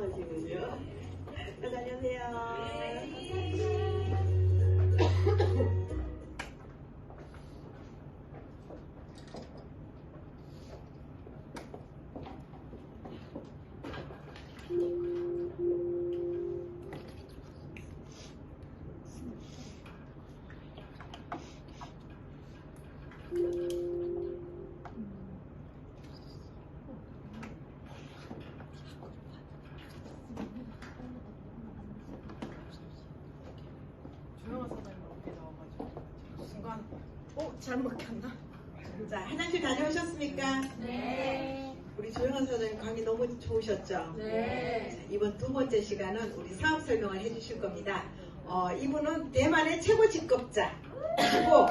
훌륭하시군요. 안녕하세요. 조영아 사장님 앞에 나와가지고 순간 잘못 켰나? 자, 화장실 다녀오셨습니까? 네. 우리 조영아 사장님 강의 너무 좋으셨죠? 네. 자, 이번 두 번째 시간은 우리 사업 설명을 해주실 겁니다. 이분은 대만의 최고 직급자이고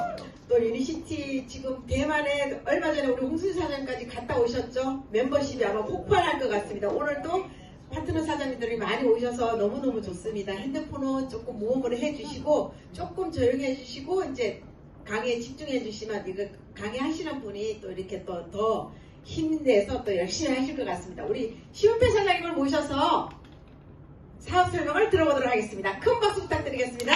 또 유니시티 지금 대만에 얼마 전에 우리 홍순 사장님까지 갔다 오셨죠? 멤버십이 아마 폭발할 것 같습니다. 오늘도 파트너 사장님들이 많이 오셔서 너무너무 좋습니다. 핸드폰은 조금 모험을 해주시고 조금 조용히 해주시고 이제 강의에 집중해 주시면 이거 강의하시는 분이 또 이렇게 또 더 힘내서 또 열심히 하실 것 같습니다. 우리 시훈태 사장님을 모셔서 사업 설명을 들어보도록 하겠습니다. 큰 박수 부탁드리겠습니다.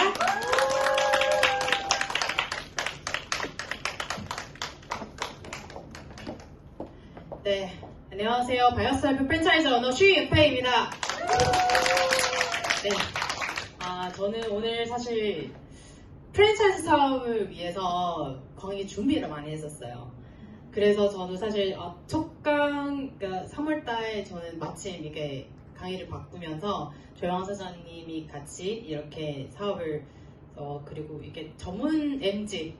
네, 안녕하세요. 바이오스타일 프랜차이즈 오너 쉬윤페이입니다. 네, 저는 오늘 사실 프랜차이즈 사업을 위해서 강의 준비를 많이 했었어요. 그래서 저도 사실 그러니까 3월달에 저는 마침 이게 강의를 바꾸면서 조영아 사장님이 같이 이렇게 사업을 그리고 이게 전문 MG에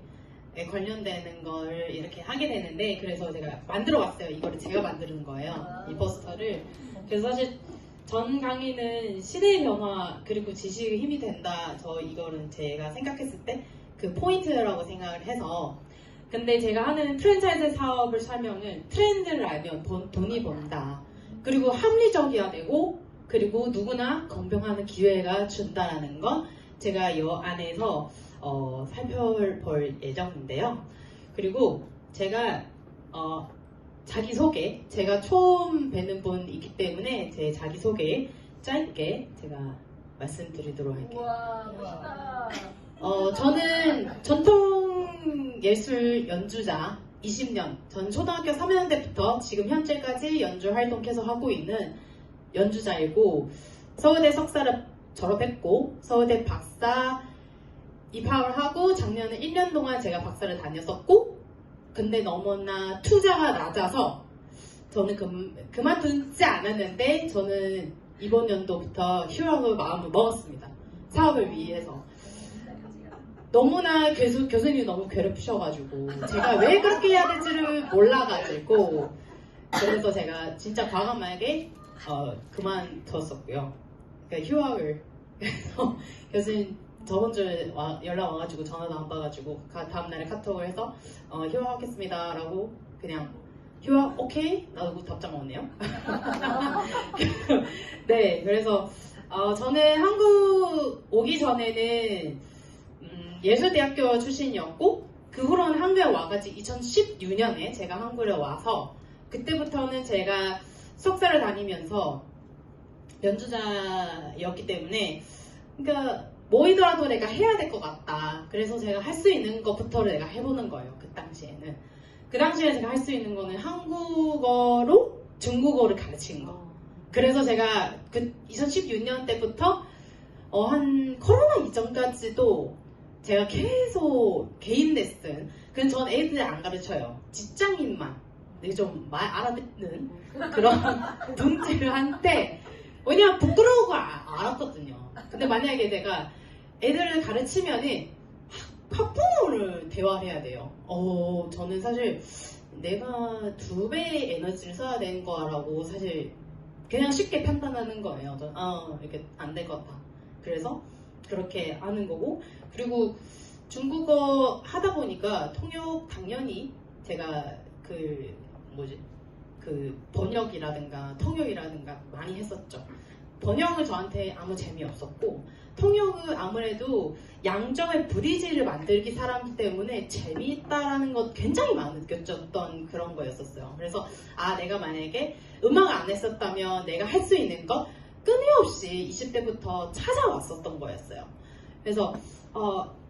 관련되는 걸 이렇게 하게 되는데 그래서 제가 만들어 왔어요. 이거를 제가 만드는 거예요. 이 포스터를. 그래서 사실 전 강의는 시대의 변화 그리고 지식의 힘이 된다. 저 이거는 제가 생각했을 때 그 포인트라고 생각을 해서 근데 제가 하는 프랜차이즈 사업을 설명은 트렌드를 알면 돈이 번다. 그리고 합리적이어야 되고 그리고 누구나 공평한 기회가 준다라는 건 제가 이 안에서 살펴볼 예정인데요. 그리고 제가 자기소개, 제가 처음 뵙는 분이기 때문에 제 자기소개 짧게 제가 말씀드리도록 할게요. 우와, 멋있다. 저는 전통 예술 연주자 20년, 전 초등학교 3학년 때부터 지금 현재까지 연주 활동 계속 하고 있는 연주자이고 서울대 석사를 졸업했고 서울대 박사 입학을 하고 작년에 1년 동안 제가 박사를 다녔었고 근데 너무나 투자가 낮아서 저는 그만두지 않았는데 저는 이번 연도부터 휴학을 마음을 먹었습니다. 사업을 위해서. 너무나 교수님이 너무 괴롭히셔가지고 제가 왜 그렇게 해야 될지를 몰라가지고 그래서 제가 진짜 과감하게 그만뒀었고요. 그러니까 휴학을 그래서 교수님 저번 주에 연락 와가지고 전화도 안 받아가지고 다음날에 카톡을 해서 휴학하겠습니다 라고 그냥 휴학 오케이? 라고 답장 왔네요. 네, 그래서 저는 한국 오기 전에는 예술대학교 출신이었고 그 후로는 한국에 와가지고 2016년에 제가 한국에 와서 그때부터는 제가 석사를 다니면서 연주자였기 때문에 그러니까 뭐이더라도 내가 해야 될 것 같다. 그래서 제가 할 수 있는 것부터를 내가 해보는 거예요. 그 당시에는. 그 당시에 제가 할 수 있는 거는 한국어로 중국어를 가르치는 거. 그래서 제가 그 2016년 때부터 한 코로나 이전까지도 제가 계속 개인 레슨. 그건 전 애들 안 가르쳐요. 직장인만 좀 말 알아듣는 그런 분들한테 왜냐면 부끄러운 걸 알았거든요. 근데 만약에 내가 애들을 가르치면은 학부모를 대화해야 돼요. 저는 사실 내가 2배의 에너지를 써야 되는 거라고 사실 그냥 쉽게 판단하는 거예요. 이렇게 안 될 것 같다. 그래서 그렇게 하는 거고 그리고 중국어 하다 보니까 통역 당연히 제가 그 번역이라든가 통역이라든가 많이 했었죠. 번역은 저한테 아무 재미없었고 통역은 아무래도 양정의 브리지를 만들기 사람 때문에 재미있다라는 것 굉장히 많이 느꼈던 그런 거였었어요. 그래서 내가 만약에 음악을 안 했었다면 내가 할 수 있는 것 끊임없이 20대부터 찾아왔었던 거였어요. 그래서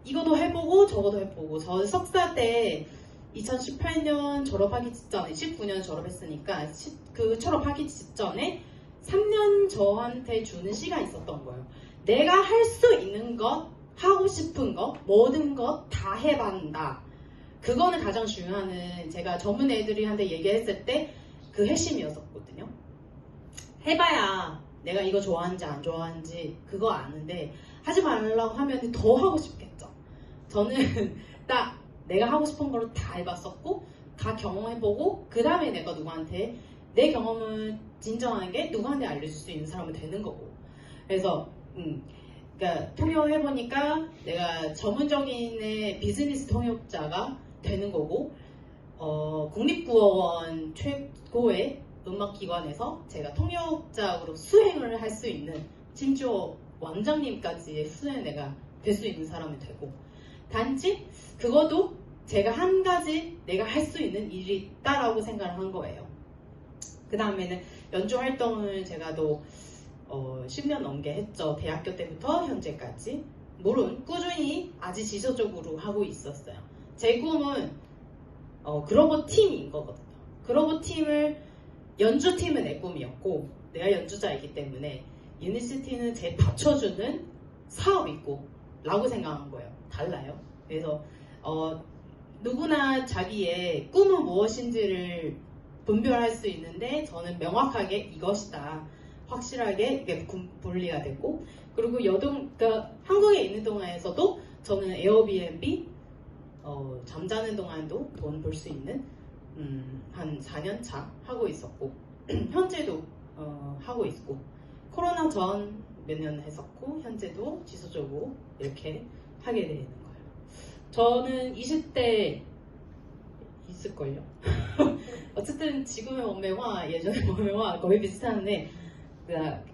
이거도 해보고 저거도 해보고, 저는 석사 때 2018년 졸업하기 직전에 19년 졸업했으니까 그 졸업하기 직전에 3년 저한테 주는 시간이 있었던 거예요. 내가 할 수 있는 것, 하고 싶은 것, 모든 것 다 해봐한다. 그거는 가장 중요한, 제가 전문 애들한테 얘기했을 때 그 핵심이었었거든요. 해봐야 내가 이거 좋아하는지 안 좋아하는지 그거 아는데, 하지 말라고 하면 더 하고 싶겠죠. 저는 딱 내가 하고 싶은 걸 다 해봤었고, 다 경험해보고, 그 다음에 내가 누구한테 내 경험을 진정하는 게 누구한테 알려줄 수 있는 사람은 되는 거고. 그래서 그러니까 통역해보니까 내가 전문적인 비즈니스 통역자가 되는 거고, 국립국어원 최고의 음악기관에서 제가 통역자로 수행을 할 수 있는, 심지어 원장님까지의 수행 내가 될 수 있는 사람이 되고, 단지 그것도 제가 한 가지 내가 할 수 있는 일이 있다라고 생각을 한 거예요. 그 다음에는 연주 활동을 제가 또 10년 넘게 했죠. 대학교 때부터 현재까지. 물론 꾸준히 아주 지속적으로 하고 있었어요. 제 꿈은 글로벌 팀인 거거든요. 글로벌 팀을, 연주팀은 내 꿈이었고, 내가 연주자이기 때문에 유니시티는 제 받쳐주는 사업이고 라고 생각한 거예요. 달라요. 그래서 누구나 자기의 꿈은 무엇인지를 분별할 수 있는데, 저는 명확하게 이것이다, 확실하게 이게 분리가 됐고, 그리고 그러니까 한국에 있는 동안에서도 저는 에어비앤비 잠자는 동안도 돈 벌 수 있는 한 4년 차 하고 있었고, 현재도 하고 있고, 코로나 전 몇 년 했었고, 현재도 지속적으로 이렇게 하게 되는 거예요. 저는 20대 있을걸요. 어쨌든 지금의 몸매와 예전의 몸매와 거의 비슷한데,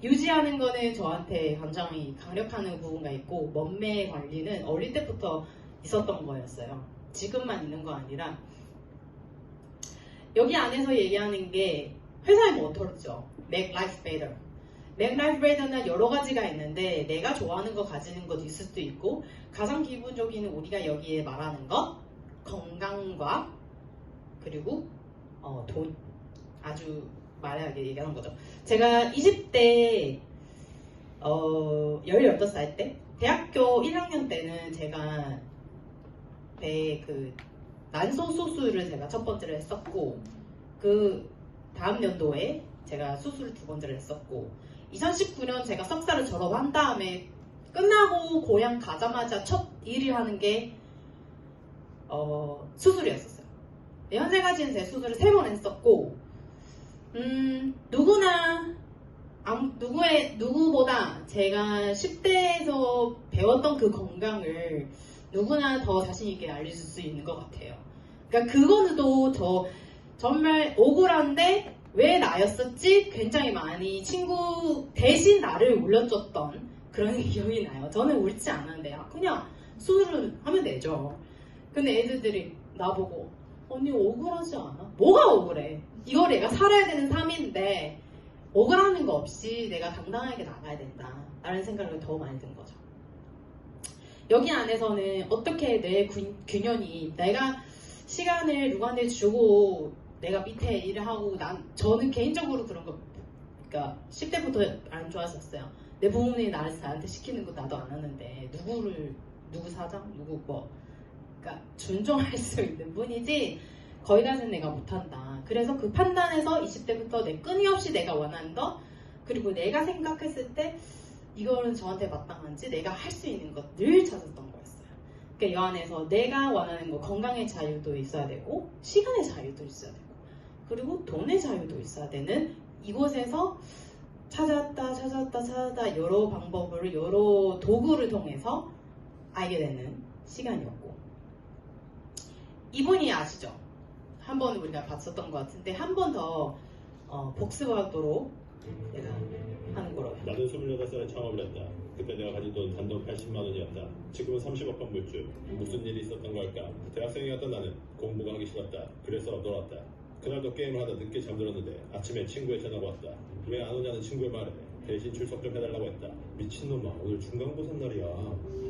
유지하는 거는 저한테 굉장히 강력한 부분가 있고, 몸매 관리는 어릴 때부터 있었던 거였어요. 지금만 있는 거 아니라. 여기 안에서 얘기하는 게 회사의 모토죠. Make life better. Make life better는 여러 가지가 있는데, 내가 좋아하는 거 가지는 것도 있을 수도 있고, 가장 기본적인 우리가 여기에 말하는 것, 건강과 그리고 돈, 아주 말하게 얘기하는 거죠. 제가 20대 18살 때, 대학교 1학년 때는 제가 난소 수술을 제가 첫 번째를 했었고, 그 다음 연도에 제가 수술을 두 번째를 했었고, 2019년 제가 석사를 졸업한 다음에 끝나고 고향 가자마자 첫 일을 하는 게 수술이었었어요. 현재까지는 제 수술을 3번 했었고, 누구보다 제가 10대에서 배웠던 그 건강을 누구나 더 자신있게 알려줄 수 있는 것 같아요. 그러니까 그거는 또 정말 억울한데 왜 나였었지? 굉장히 많이 친구 대신 나를 울려줬던 그런 기억이 나요. 저는 울지 않았는데 그냥 수술을 하면 되죠. 근데 애들이 나보고 언니 억울하지 않아? 뭐가 억울해? 이거 내가 살아야 되는 삶인데 억울하는 거 없이 내가 당당하게 나가야 된다 라는 생각을 더 많이 든 거죠. 여기 안에서는 어떻게 내 균형이, 내가 시간을 누구한테 주고 내가 밑에 일을 하고, 저는 개인적으로 그런 거, 그러니까 10대부터 안 좋았었어요. 내 부모님이 나한테 시키는 거 나도 안 하는데 누구 사장, 누구 뭐, 그러니까 존중할 수 있는 분이지 거기까지는 내가 못한다. 그래서 그 판단에서 20대부터 끊임없이 내가 원하는 거, 그리고 내가 생각했을 때 이거는 저한테 마땅한지 내가 할 수 있는 것 늘 찾았던 거였어요. 그러니까 이 안에서 내가 원하는 거, 건강의 자유도 있어야 되고, 시간의 자유도 있어야 되고, 그리고 돈의 자유도 있어야 되는, 이곳에서 찾았다 여러 방법을, 여러 도구를 통해서 알게 되는 시간이었고, 이분이 아시죠? 한 번 우리가 봤었던 것 같은데 한 번 더 복습하도록 내가 하는 거로. 나는 28살에 창업을 했다. 그때 내가 가진 돈 단돈 80만 원이었다. 지금은 30억 원 물주. 무슨 일이 있었던 걸까? 대학생이었던 나는 공부가 하기 싫었다. 그래서 놀았다. 그날도 게임을 하다 늦게 잠들었는데 아침에 친구의 전화가 왔다. 왜 안 오냐는 친구의 말에 대신 출석 좀 해달라고 했다. 미친놈아, 오늘 중간고사 날이야.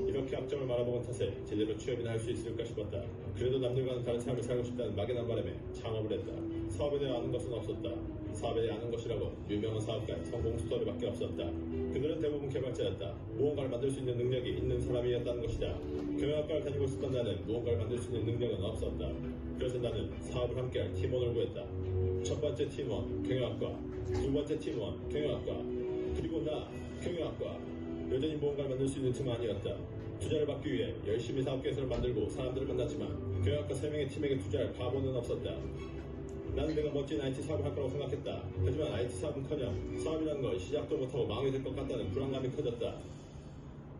이렇게 악정을 말아먹은 탓에 제대로 취업이나 할 수 있을까 싶었다. 그래도 남들과는 다른 삶을 살고 싶다는 막연한 바람에 창업을 했다. 사업에 대해 아는 것은 없었다. 사업에 대해 아는 것이라고 유명한 사업가의 성공 스토리밖에 없었다. 그들은 대부분 개발자였다. 무언가를 만들 수 있는 능력이 있는 사람이었다는 것이다. 경영학과를 다니고 있었던 나는 무언가를 만들 수 있는 능력은 없었다. 그래서 나는 사업을 함께할 팀원을 구했다. 첫 번째 팀원, 경영학과. 두 번째 팀원, 경영학과. 그리고 나, 경영학과. 여전히 무언가를 만들 수 있는 팀은 아니었다. 투자를 받기 위해 열심히 사업 계획서를 만들고 사람들을 만났지만 경영학과 3명의 팀에게 투자할 바보는 없었다. 나는 내가 멋진 IT 사업을 할 거라고 생각했다. 하지만 IT 사업은커녕 사업이라는 걸 시작도 못하고 망하게 될 것 같다는 불안감이 커졌다.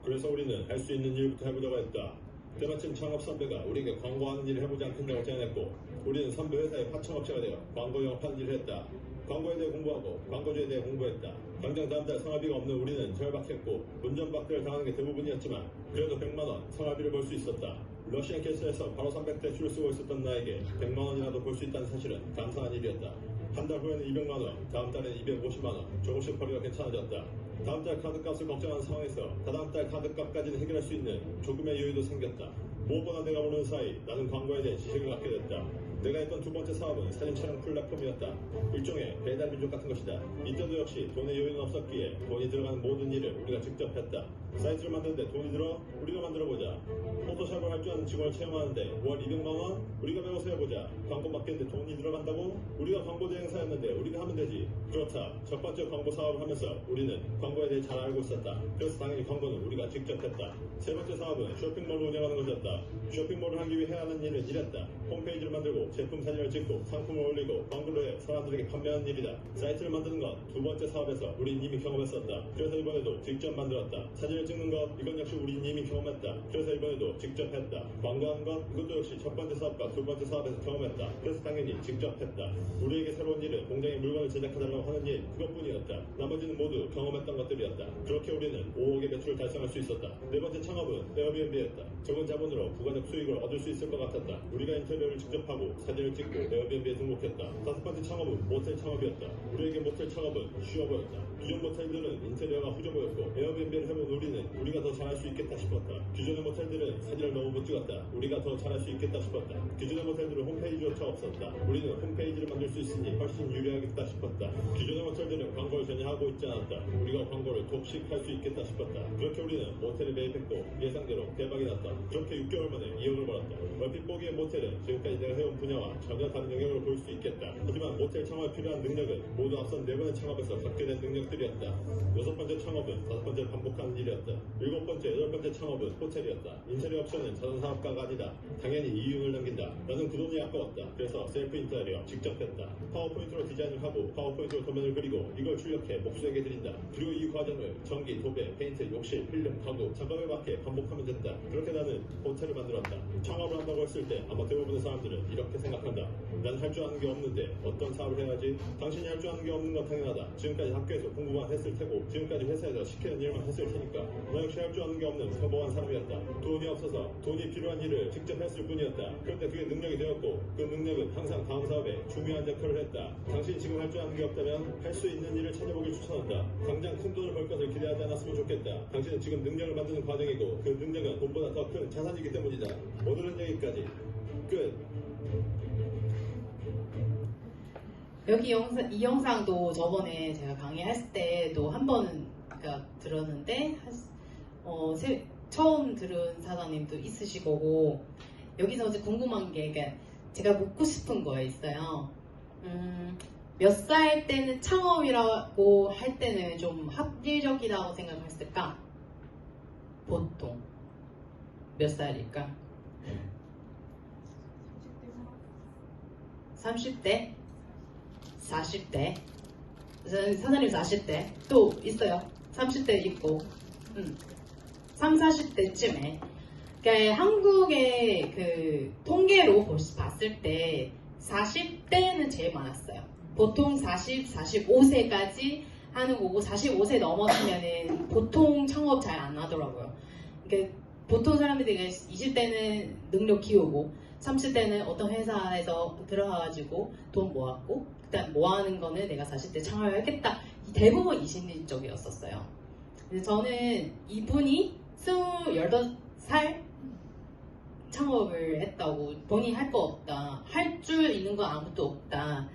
그래서 우리는 할 수 있는 일부터 해보자고 했다. 때마침 창업 선배가 우리에게 광고하는 일을 해보지 않겠냐고 제안했고 우리는 선배 회사의 파청업체가 되어 광고 영업하는 일을 했다. 광고에 대해 공부하고 광고주에 대해 공부했다. 당장 다음 달 생활비가 없는 우리는 절박했고 운전박대를 당하는 게 대부분이었지만 그래도 100만원 생활비를 벌 수 있었다. 러시안 캐슬에서 바로 300대 줄을 쓰고 있었던 나에게 100만원이라도 벌 수 있다는 사실은 감사한 일이었다. 한 달 후에는 200만원, 다음 달에는 250만원, 조금씩 벌이가 괜찮아졌다. 다음 달 카드값을 걱정하는 상황에서 다다음 달 카드값까지는 해결할 수 있는 조금의 여유도 생겼다. 무엇보다 내가 모르는 사이 나는 광고에 대해 지식을 갖게 됐다. 내가 했던 두 번째 사업은 사진 촬영 플랫폼이었다. 일종의 배달 민족 같은 것이다. 이때도 역시 돈의 여유는 없었기에 돈이 들어가는 모든 일을 우리가 직접 했다. 사이트를 만드는데 돈이 들어? 우리가 만들어보자. 포토샵을 할 줄 아는 직원을 채용하는데 월 200만원? 우리가 배워서 해보자. 광고 맡겼는데 돈이 들어간다고? 우리가 광고제 행사했는데 우리가 하면 되지. 그렇다. 첫 번째 광고 사업을 하면서 우리는 광고에 대해 잘 알고 있었다. 그래서 당연히 광고는 우리가 직접 했다. 세 번째 사업은 쇼핑몰을 운영하는 것이었다. 쇼핑몰을 하기 위해 해야 하는 일은 이랬다. 홈페이지를 만들고 제품 사진을 찍고 상품을 올리고 광고를 해 사람들에게 판매하는 일이다. 사이트를 만드는 것 두 번째 사업에서 우린 이미 경험했었다. 그래서 이번에도 직접 만들었다. 사진을 찍는 것 이건 역시 우린 이미 경험했다. 그래서 이번에도 직접 했다. 광고하는 것 이것도 역시 첫 번째 사업과 두 번째 사업에서 경험했다. 그래서 당연히 직접 했다. 우리에게 새로운 일은 공장에 물건을 제작해달라고 하는 일 그것뿐이었다. 나머지는 모두 경험했던 것들이었다. 그렇게 우리는 5억의 매출을 달성할 수 있었다. 네 번째 창업은 에어비앤비였다. 적은 자본으로 부가적 수익을 얻을 수 있을 것 같았다. 우리가 인테리어를 직접 하고 사진을 찍고 에어비앤비에 등록했다. 다섯 번째 창업은 모텔 창업이었다. 우리에게 모텔 창업은 쉬워 보였다. 기존 모텔들은 인테리어가 후져 보였고 에어비앤비를 해본 우리는 우리가 더 잘할 수 있겠다 싶었다. 기존의 모텔들은 사진을 너무 못 찍었다. 우리가 더 잘할 수 있겠다 싶었다. 기존의 모텔들은 홈페이지조차 없었다. 우리는 홈페이지를 만들 수 있으니 훨씬 유리하겠다 싶었다. 기존의 모텔들은 광고를 전혀 하고 있지 않았다. 우리가 광고를 독식할 수 있겠다 싶었다. 그렇게 우리는 모텔에 매입했고 예상대로 대박이 났다. 그렇게 6개월 만에 2억을 벌었다. 얼핏 보기에 모텔은 지금까지 내가 해온 분야와 전혀 다른 영역으로 볼 수 있겠다. 하지만 모텔 창업에 필요한 능력은 모두 앞선 4번의 창업에서 갖게 된 능력들이었다. 여섯 번째 창업은 다섯 번째 반복하는 일이었다. 일곱 번째, 여덟 번째 창업은 호텔이었다. 인테리어 옵션은 자선 사업가가 아니다. 당연히 이윤을 남긴다. 나는 그 돈이 아까웠다. 그래서 셀프 인테리어 직접 했다. 파워포인트로 디자인을 하고 파워포인트로 도면을 그리고 이걸 출력해 목수에게 드린다. 그리고 이 과정을 전기, 도배, 페인트, 욕실, 필름, 가구, 작업에 맞게 반복하면 된다. 그렇게 나는 호텔을 만들었다. 창업을 한다고 했을 때 아마 대부분의 사람들은 이렇게 생각한다. 난 할 줄 아는 게 없는데 어떤 사업을 해야지? 당신이 할 줄 아는 게 없는 건 당연하다. 지금까지 학교에서 공부만 했을 테고 지금까지 회사에서 시키는 일만 했을 테니까 나 역시 할 줄 아는 게 없는 평범한 사람이었다. 돈이 없어서 돈이 필요한 일을 직접 했을 뿐이었다. 그런데 그게 능력이 되었고 그 능력은 항상 다음 사업에 중요한 역할을 했다. 당신이 지금 할 줄 아는 게 없다면 할 수 있는 일을 찾아보길 추천한다. 당장 큰 돈을 벌 것을 기대하지 않았으면 좋겠다. 당신은 지금 능력을 만드는 과정이고 그 능력은 돈보다 더 큰 자산이기 때문이다. 오늘은 여기까지. 끝. 이 영상도 저번에 제가 강의했을 때도 한 번 들었는데 처음 들은 사장님도 있으실 거고 여기서 이제 궁금한 게 그러니까 제가 묻고 싶은 거에 있어요. 몇 살 때는 창업이라고 할 때는 좀 합리적이라고 생각했을까? 보통 몇 살일까? 30대? 40대? 사장님 40대? 또 있어요. 30대 있고 3, 40대쯤에 그러니까 한국의 그 통계로 봤을 때 40대는 제일 많았어요. 보통 40, 45세까지 하는 거고 45세 넘었으면은 보통 창업 잘 안 하더라고요. 그러니까 보통 사람들이 20대는 능력 키우고 30대는 어떤 회사에서 들어가가지고 돈 모았고 그다음 모아는 거는 내가 40대 창업을 하겠다 대부분 20대 쪽이었었어요. 근데 저는 이분이 28살 창업을 했다고, 본인이 할 거 없다, 할 줄 있는 거 아무도 없다.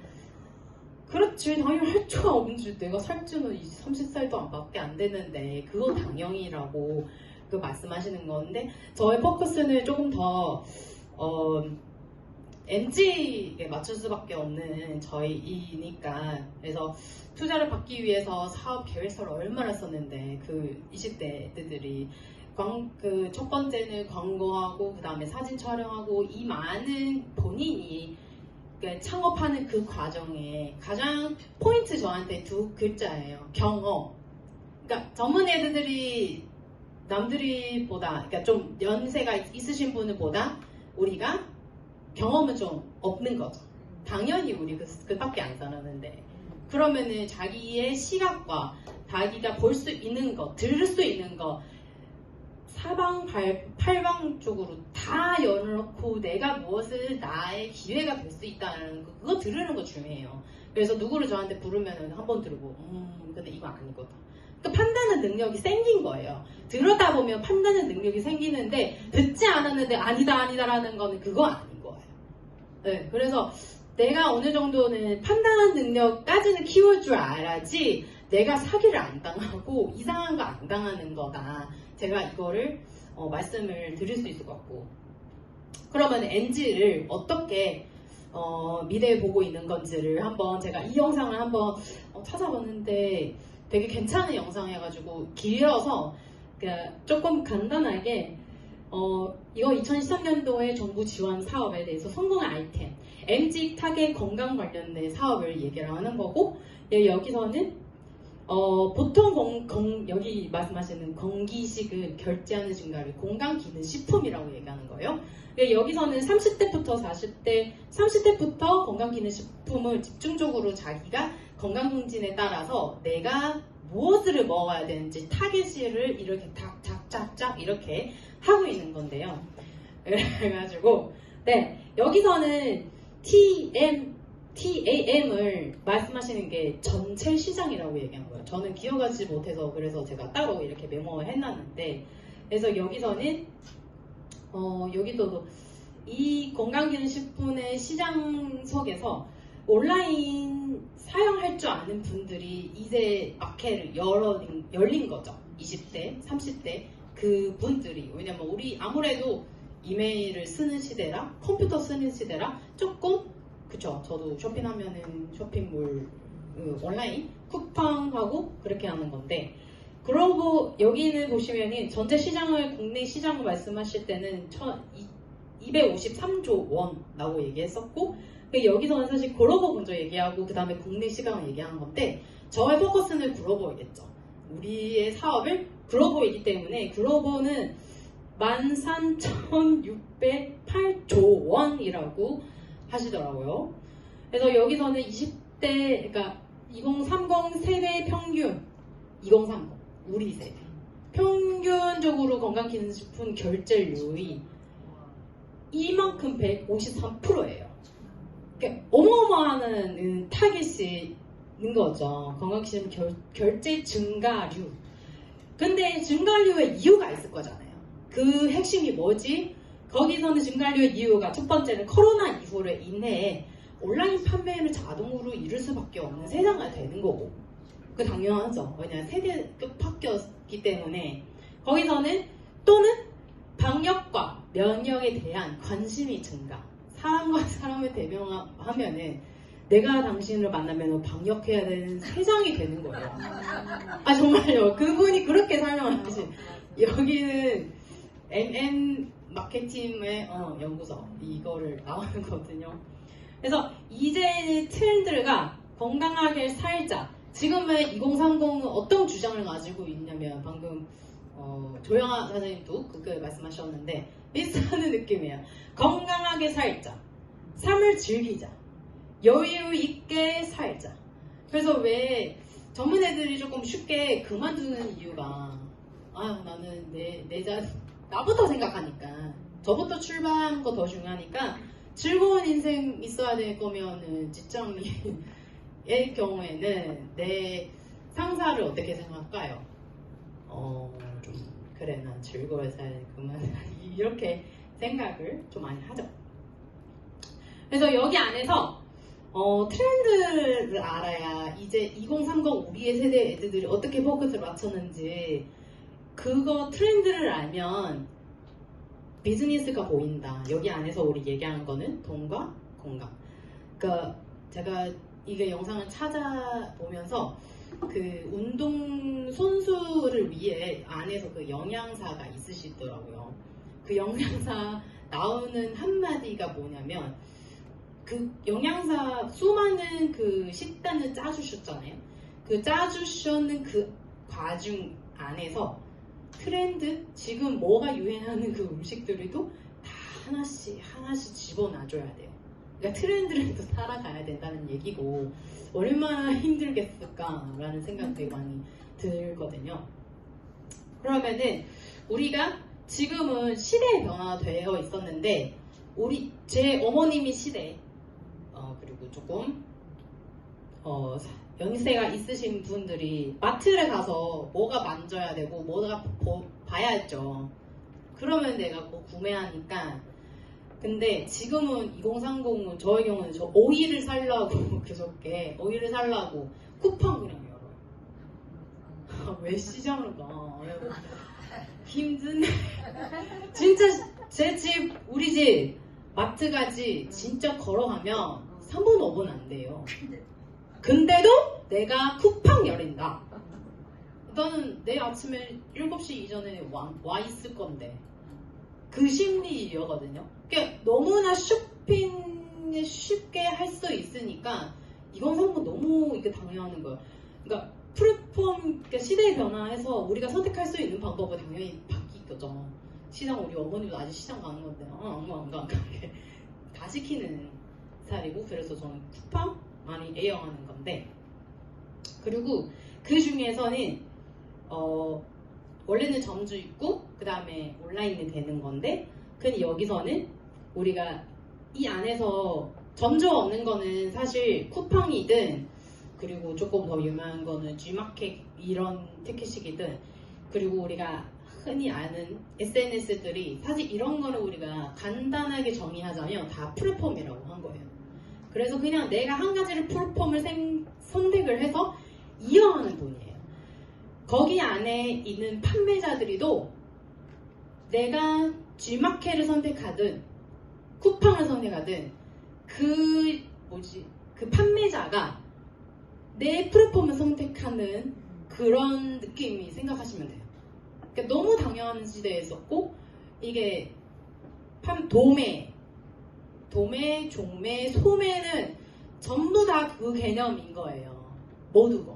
그렇지, 당연히 할 줄가 없는 줄. 내가 살 줄은 30살도 밖에 안 되는데 그거 당연히라고 그 말씀하시는 건데, 저의 포커스는 조금 더 MG에 맞출 수밖에 없는 저희이니까. 그래서 투자를 받기 위해서 사업 계획서를 얼마나 썼는데, 그 20대들이 그 첫 번째는 광고하고 그 다음에 사진 촬영하고, 이 많은 본인이 창업하는 그 과정에 가장 포인트 저한테 두 글자예요. 경험. 그러니까 전문 애들이 남들이 보다, 그러니까 좀 연세가 있으신 분보다 우리가 경험은 좀 없는 거죠. 당연히 우리 그밖에 안 살았는데, 그러면은 자기의 시각과 자기가 볼 수 있는 거, 들을 수 있는 거, 팔방 쪽으로 다 열어놓고 내가 무엇을 나의 기회가 될 수 있다는 거, 그거 들으는 거 중요해요. 그래서 누구를 저한테 부르면 한번 들고 근데 이거 아니거든. 그러니까 판단의 능력이 생긴 거예요. 들어다 보면 판단의 능력이 생기는데, 듣지 않았는데 아니다라는 거는 그거 아닌 거예요. 네, 그래서 내가 어느 정도는 판단한 능력까지는 키울 줄 알아야지 내가 사기를 안 당하고 이상한 거 안 당하는 거다. 제가 이거를 말씀을 드릴 수 있을 것 같고. 그러면 NG를 어떻게 미래에 보고 있는 건지를 한번, 제가 이 영상을 한번 찾아봤는데 되게 괜찮은 영상이어가지고 길어서 조금 간단하게 이거 2013년도에 정부 지원 사업에 대해서 성공 아이템, MG 타겟 건강 관련된 사업을 얘기를 하는 거고, 여기서는 보통 여기 말씀하시는 건기식은 결제하는 증가를 건강기능식품이라고 얘기하는 거예요. 여기서는 30대부터 40대, 30대부터 건강기능식품을 집중적으로 자기가 건강검진에 따라서 내가 무엇을 먹어야 되는지 타겟을 이렇게 쫙쫙쫙 이렇게 하고 있는 건데요. 그래가지고 여기서는 TAM을 말씀하시는 게 전체 시장이라고 얘기한 거예요. 저는 기억하지 못해서 그래서 제가 따로 이렇게 메모를 해놨는데, 그래서 여기서는 여기도 이 건강기능식품의 시장 속에서 온라인 사용할 줄 아는 분들이 이제 마켓을 열린 거죠. 20대, 30대 그 분들이. 왜냐면 우리 아무래도 이메일을 쓰는 시대라, 컴퓨터 쓰는 시대라 조금, 그쵸, 저도 쇼핑하면은 쇼핑몰 온라인 쿠팡하고 그렇게 하는 건데, 그러고 여기는 보시면은 전체 시장을, 국내 시장을 말씀하실 때는 253조 원이라고 얘기했었고, 여기서는 사실 글로벌 먼저 얘기하고 그 다음에 국내 시장을 얘기하는 건데, 저의 포커스는 글로벌이겠죠. 우리의 사업을 글로벌이기 때문에 글로벌은 13,608조 원이라고 하시더라고요. 그래서 여기서는 20대, 그러니까 2030 세대 평균, 2030 우리 세대 평균적으로 건강기능식품 결제율이 이만큼 153%예요. 그러니까 어마어마한 타겟이 있는 거죠. 건강기능식품 결제 증가류. 근데 증가류의 이유가 있을 거잖아요. 그 핵심이 뭐지? 거기서는 증가류의 이유가 첫 번째는 코로나 이후로 인해 온라인 판매를 자동으로 이룰 수밖에 없는 세상이 되는 거고, 그 당연하죠. 왜냐하면 세대가 바뀌었기 때문에. 거기서는 또는 방역과 면역에 대한 관심이 증가. 사람과 사람을 대면하면은 내가 당신을 만나면 방역해야 되는 세상이 되는 거예요. 아 정말요. 그분이 그렇게 설명하시. 여기는 MM 마케팅의 연구소 이거를 나오는 거거든요. 그래서 이제 트렌드가 건강하게 살자. 지금의 2030은 어떤 주장을 가지고 있냐면, 방금 조영아 사장님도 그걸 말씀하셨는데 비슷한 느낌이에요. 건강하게 살자, 삶을 즐기자, 여유 있게 살자. 그래서 왜 젊은 애들이 조금 쉽게 그만두는 이유가, 나는 나부터 생각하니까, 저부터 출발하는 거 더 중요하니까, 즐거운 인생 있어야 될 거면은 직장인의 경우에는 내 상사를 어떻게 생각할까요? 좀 그래 난 즐거워서 그만 이렇게 생각을 좀 많이 하죠. 그래서 여기 안에서 트렌드를 알아야 이제 2030 우리의 세대 애들이 어떻게 포커스를 맞췄는지 그거 트렌드를 알면 비즈니스가 보인다. 여기 안에서 우리 얘기하는 거는 돈과 건강. 그러니까 제가 이게 영상을 찾아보면서 그 운동 선수를 위해 안에서 그 영양사가 있으시더라고요. 그 영양사 나오는 한마디가 뭐냐면 그 영양사 수많은 그 식단을 짜주셨잖아요. 그 짜주셨는 그 과중 안에서 트렌드 지금 뭐가 유행하는 그 음식들도 다 하나씩 집어넣어줘야 돼요. 그러니까 트렌드를 또 따라가야 된다는 얘기고 얼마나 힘들겠을까라는 생각이 많이 들거든요. 그러면은 우리가 지금은 시대에 변화되어 있었는데 제 어머님이 시대 그리고 조금 연세가 있으신 분들이 마트를 가서 뭐가 만져야 되고 뭐가 봐야죠. 그러면 내가 뭐 구매하니까. 근데 지금은 2030은 저의 경우는 저 오일을 살라고 그저께 오일을 살라고 쿠팡 그냥 열어요. 왜 시장을 가? 힘드네. 진짜 제 집 우리 집 마트까지 진짜 걸어가면 3분 5분 안 돼요. 근데도 내가 쿠팡 열린다. 나는 내일 아침에 7시 이전에 와 있을 건데 그 심리이거든요. 그러니까 너무나 쇼핑을 쉽게 할 수 있으니까 이건 상품 너무 이게 당연한 거예요. 그러니까 플랫폼 그러니까 시대의 변화해서 우리가 선택할 수 있는 방법은 당연히 바뀌겠죠. 시장 우리 어머니도 아직 시장 가는 건데 안 가. 다 시키는 스타일이고 그래서 저는 쿠팡 많이 애용하는 건데 그리고 그 중에서는 원래는 점주 있고 그 다음에 온라인이 되는 건데 근데 여기서는 우리가 이 안에서 점주 얻는 거는 사실 쿠팡이든 그리고 조금 더 유명한 거는 G마켓 이런 티켓식이든 그리고 우리가 흔히 아는 SNS들이 사실 이런 거를 우리가 간단하게 정의하자면 다 플랫폼이라고 한 거예요. 그래서 그냥 내가 한 가지를 플랫폼을 선택을 해서 이용하는 분이에요. 거기 안에 있는 판매자들이도 내가 G마켓을 선택하든 쿠팡을 선택하든 그 판매자가 내 플랫폼을 선택하는 그런 느낌이 생각하시면 돼요. 그러니까 너무 당연한 시대에 있었고 이게 도매, 종매, 소매는 전부 다 그 개념인 거예요. 모두.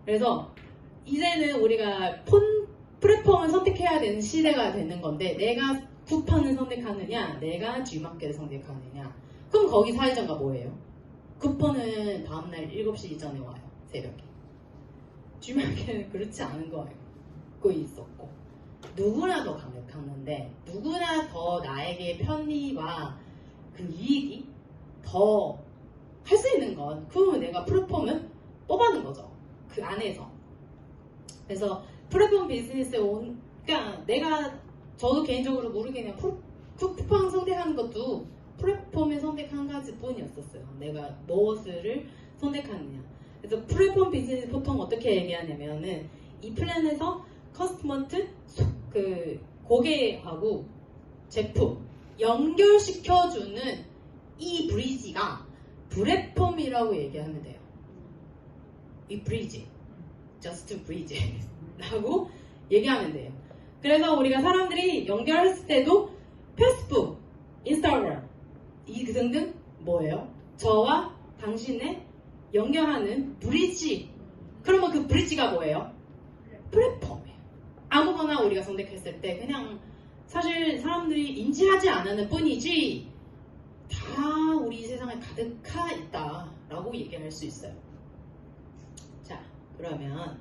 그래서 이제는 우리가 플랫폼을 선택해야 되는 시대가 되는 건데 내가 쿠팡을 선택하느냐 내가 G마켓을 선택하느냐 그럼 거기 사회전가 뭐예요? 쿠폰은 다음날 7시 이전에 와요. 새벽에. G마켓은 그렇지 않은 거예요. 그거 있었고 누구나 더 강력했는데 누구나 더 나에게 편리와 그 이익이 더 할 수 있는 건 그러면 내가 플랫폼을 뽑아는 거죠. 그 안에서. 그래서 플랫폼 비즈니스에 그러니까 저도 개인적으로 모르게 그냥 쿠팡 선택하는 것도 플랫폼을 선택한 가지 뿐이었었어요. 내가 무엇을 선택하느냐. 그래서 플랫폼 비즈니스 보통 어떻게 얘기하냐면은 이 플랜에서 커스터먼트 그 고객하고 제품 연결시켜주는 이 브리지가 플랫폼이라고 얘기하면 돼요. 이 브리지, just bridge 라고 얘기하면 돼요. 그래서 우리가 사람들이 연결했을 때도 페이스북, 인스타그램 이 등등 뭐예요? 저와 당신의 연결하는 브리지. 그러면 그 브리지가 뭐예요? 플랫폼이에요. 아무거나 우리가 선택했을 때 그냥 사실 사람들이 인지하지 않는 뿐이지 다 우리 세상에 가득하 있다라고 얘기할 수 있어요. 자, 그러면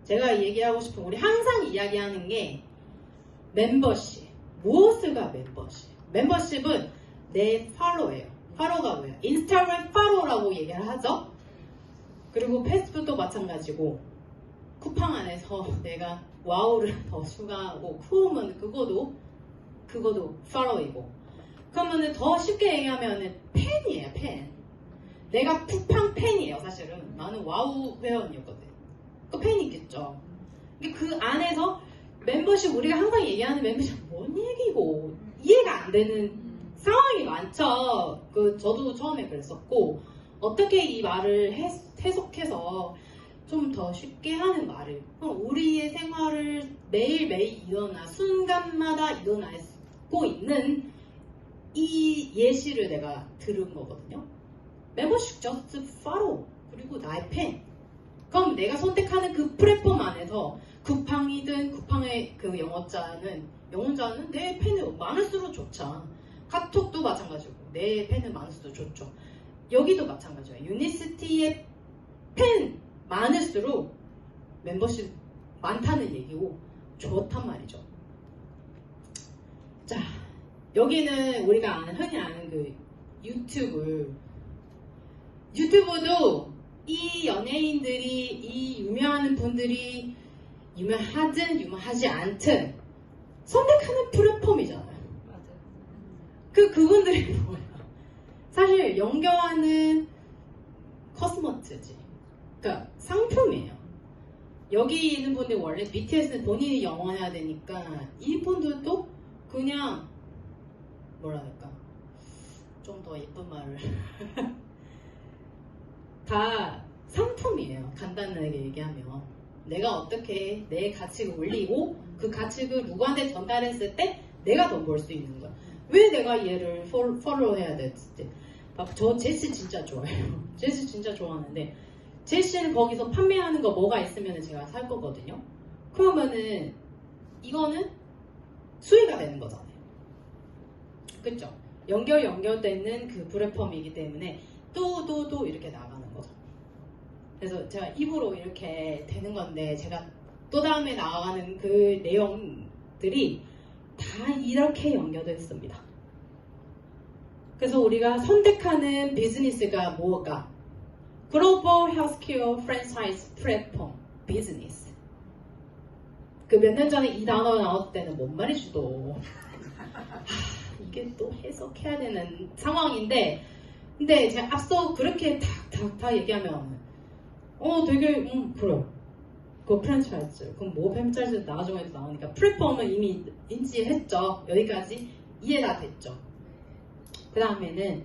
제가 얘기하고 싶은 우리 항상 이야기하는 게 멤버십. 무엇을가 멤버십? 멤버십은 내 팔로우예요. 팔로우가 뭐예요? 인스타그램 팔로우라고 얘기를 하죠. 그리고 패스트도 마찬가지고 쿠팡 안에서 내가 와우를 더 추가하고 크롬은 그거도 팔로이고 그러면은 더 쉽게 얘기하면은 팬이에요. 팬. 내가 쿠팡 팬이에요. 사실은 나는 와우 회원이었거든. 그 팬이 있겠죠. 근데 그 안에서 멤버십 우리가 항상 얘기하는 멤버십 뭔 얘기고 이해가 안 되는 상황이 많죠. 저도 처음에 그랬었고 어떻게 이 말을 해석해서 좀 더 쉽게 하는 말을 우리의 생활을 매일매일 순간마다 일어나고 있는 이 예시를 내가 들은 거거든요. 멤버십 just follow 그리고 나의 팬 그럼 내가 선택하는 그 플랫폼 안에서 쿠팡이든 쿠팡의 그 영어자는 내 팬이 많을수록 좋죠. 카톡도 마찬가지고 내 팬은 많을수록 좋죠. 여기도 마찬가지예요. 유니시티의 팬 많을수록 멤버십 많다는 얘기고 좋단 말이죠. 자, 여기는 우리가 흔히 아는 그 유튜브도 이 연예인들이 이 유명한 분들이 유명하든 유명하지 않든 선택하는 플랫폼이잖아요. 그분들이 뭐야? 사실 연결하는 커스머트지. 그러니까 상품이에요. 여기 있는 분들 원래 BTS는 본인이 영어해야 되니까 이분들도 그냥 뭐랄까 좀 더 예쁜 말을 다 상품이에요. 간단하게 얘기하면 내가 어떻게 내 가치를 올리고 그 가치를 누구한테 전달했을 때 내가 돈 벌 수 있는 거야. 왜 내가 얘를 팔로우해야 될지. 저 제시 진짜 좋아해요. 제시 진짜 좋아하는데 제시는 거기서 판매하는 거 뭐가 있으면 제가 살 거거든요. 그러면은 이거는 수익가 되는 거잖아요. 그쵸? 연결되는 그 플랫폼이기 때문에 또 이렇게 나가는 거죠. 그래서 제가 입으로 이렇게 되는 건데 제가 또 다음에 나가는 그 내용들이 다 이렇게 연결됐습니다. 그래서 우리가 선택하는 비즈니스가 뭐가? 글로벌 헬스케어 프랜차이즈 플랫폼 비즈니스. 그 몇 년 전에 이 단어가 나왔을 때는 뭔 말이지 또. 이게 또 해석해야 되는 상황인데 근데 제가 앞서 그렇게 다 얘기하면 되게 그래. 그 프랜차이즈. 그럼 뭐 프랜차이즈 나중에도 나오니까 플랫폼은 이미 인지했죠. 여기까지 이해 다 됐죠. 그 다음에는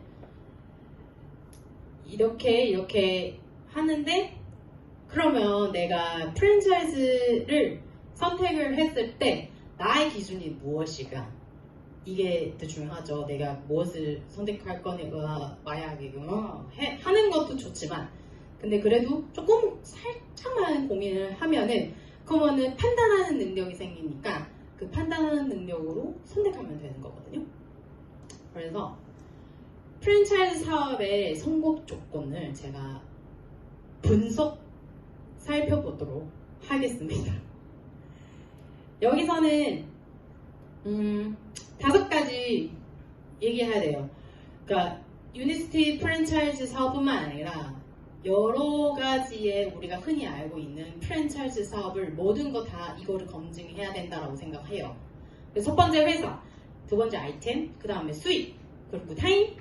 이렇게 하는데 그러면 내가 프랜차이즈를 선택을 했을 때 나의 기준이 무엇이가 이게 더 중요하죠. 내가 무엇을 선택할 거냐가 만약에 하는 것도 좋지만 근데 그래도 조금 살짝만 고민을 하면은 그러면은 판단하는 능력이 생기니까 그 판단하는 능력으로 선택하면 되는 거거든요. 그래서 프랜차이즈 사업의 성공 조건을 제가 살펴보도록 하겠습니다. 여기서는 5가지 얘기해야 돼요. 그러니까 유니시티 프랜차이즈 사업뿐만 아니라 여러 가지의 우리가 흔히 알고 있는 프랜차이즈 사업을 모든 거 다 이거를 검증해야 된다라고 생각해요. 그래서 첫 번째 회사, 두 번째 아이템, 그 다음에 수익, 그리고 타임,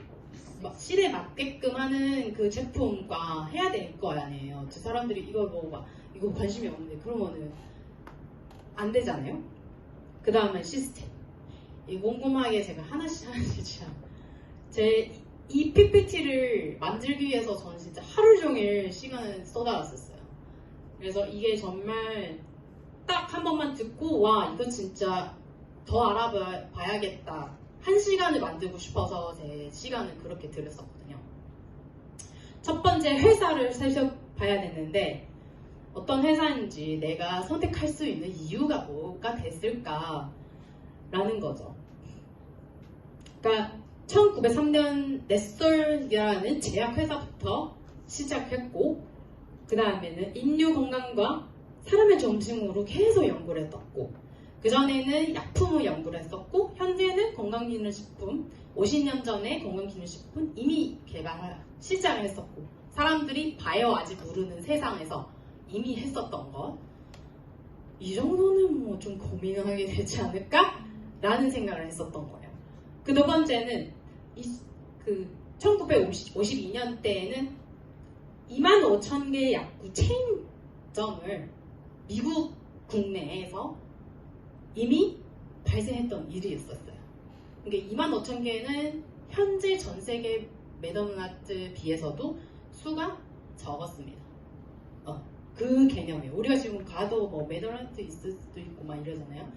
시대에 맞게끔 하는 그 제품과 해야 될 거 아니에요. 저 사람들이 이거 이거 관심이 없는데 그러면은 안 되잖아요. 그 다음에 시스템. 이 꼼꼼하게 제가 하나씩 이 PPT를 만들기 위해서 저는 진짜 하루 종일 시간을 쏟아놨었어요. 그래서 이게 정말 딱 한 번만 듣고 와 이거 진짜 더 알아봐야겠다. 1시간을 만들고 싶어서 제 시간을 그렇게 들였었거든요. 첫 번째 회사를 살펴봐야 되는데 어떤 회사인지 내가 선택할 수 있는 이유가 뭐가 됐을까 라는 거죠. 그러니까 1903년 넷솔이라는 제약회사부터 시작했고 그 다음에는 인류 건강과 사람의 정신으로 계속 연구를 했었고 그 전에는 약품을 연구를 했었고 현재는 건강기능식품 50년 전에 건강기능식품 이미 시작을 했었고 사람들이 바이오 아직 모르는 세상에서 이미 했었던 것. 이 정도는 뭐 좀 고민을 하게 되지 않을까? 라는 생각을 했었던 거예요. 그 두 번째는 1952년 때에는 25,000개의 약국 체인점을 미국 국내에서 이미 발생했던 일이었었어요. 그러니까 25,000개는 현재 전 세계 맥도날드 비해서도 수가 적었습니다. 그 개념이에요. 우리가 지금 가도 뭐 맥도날드 있을 수도 있고 막 이러잖아요.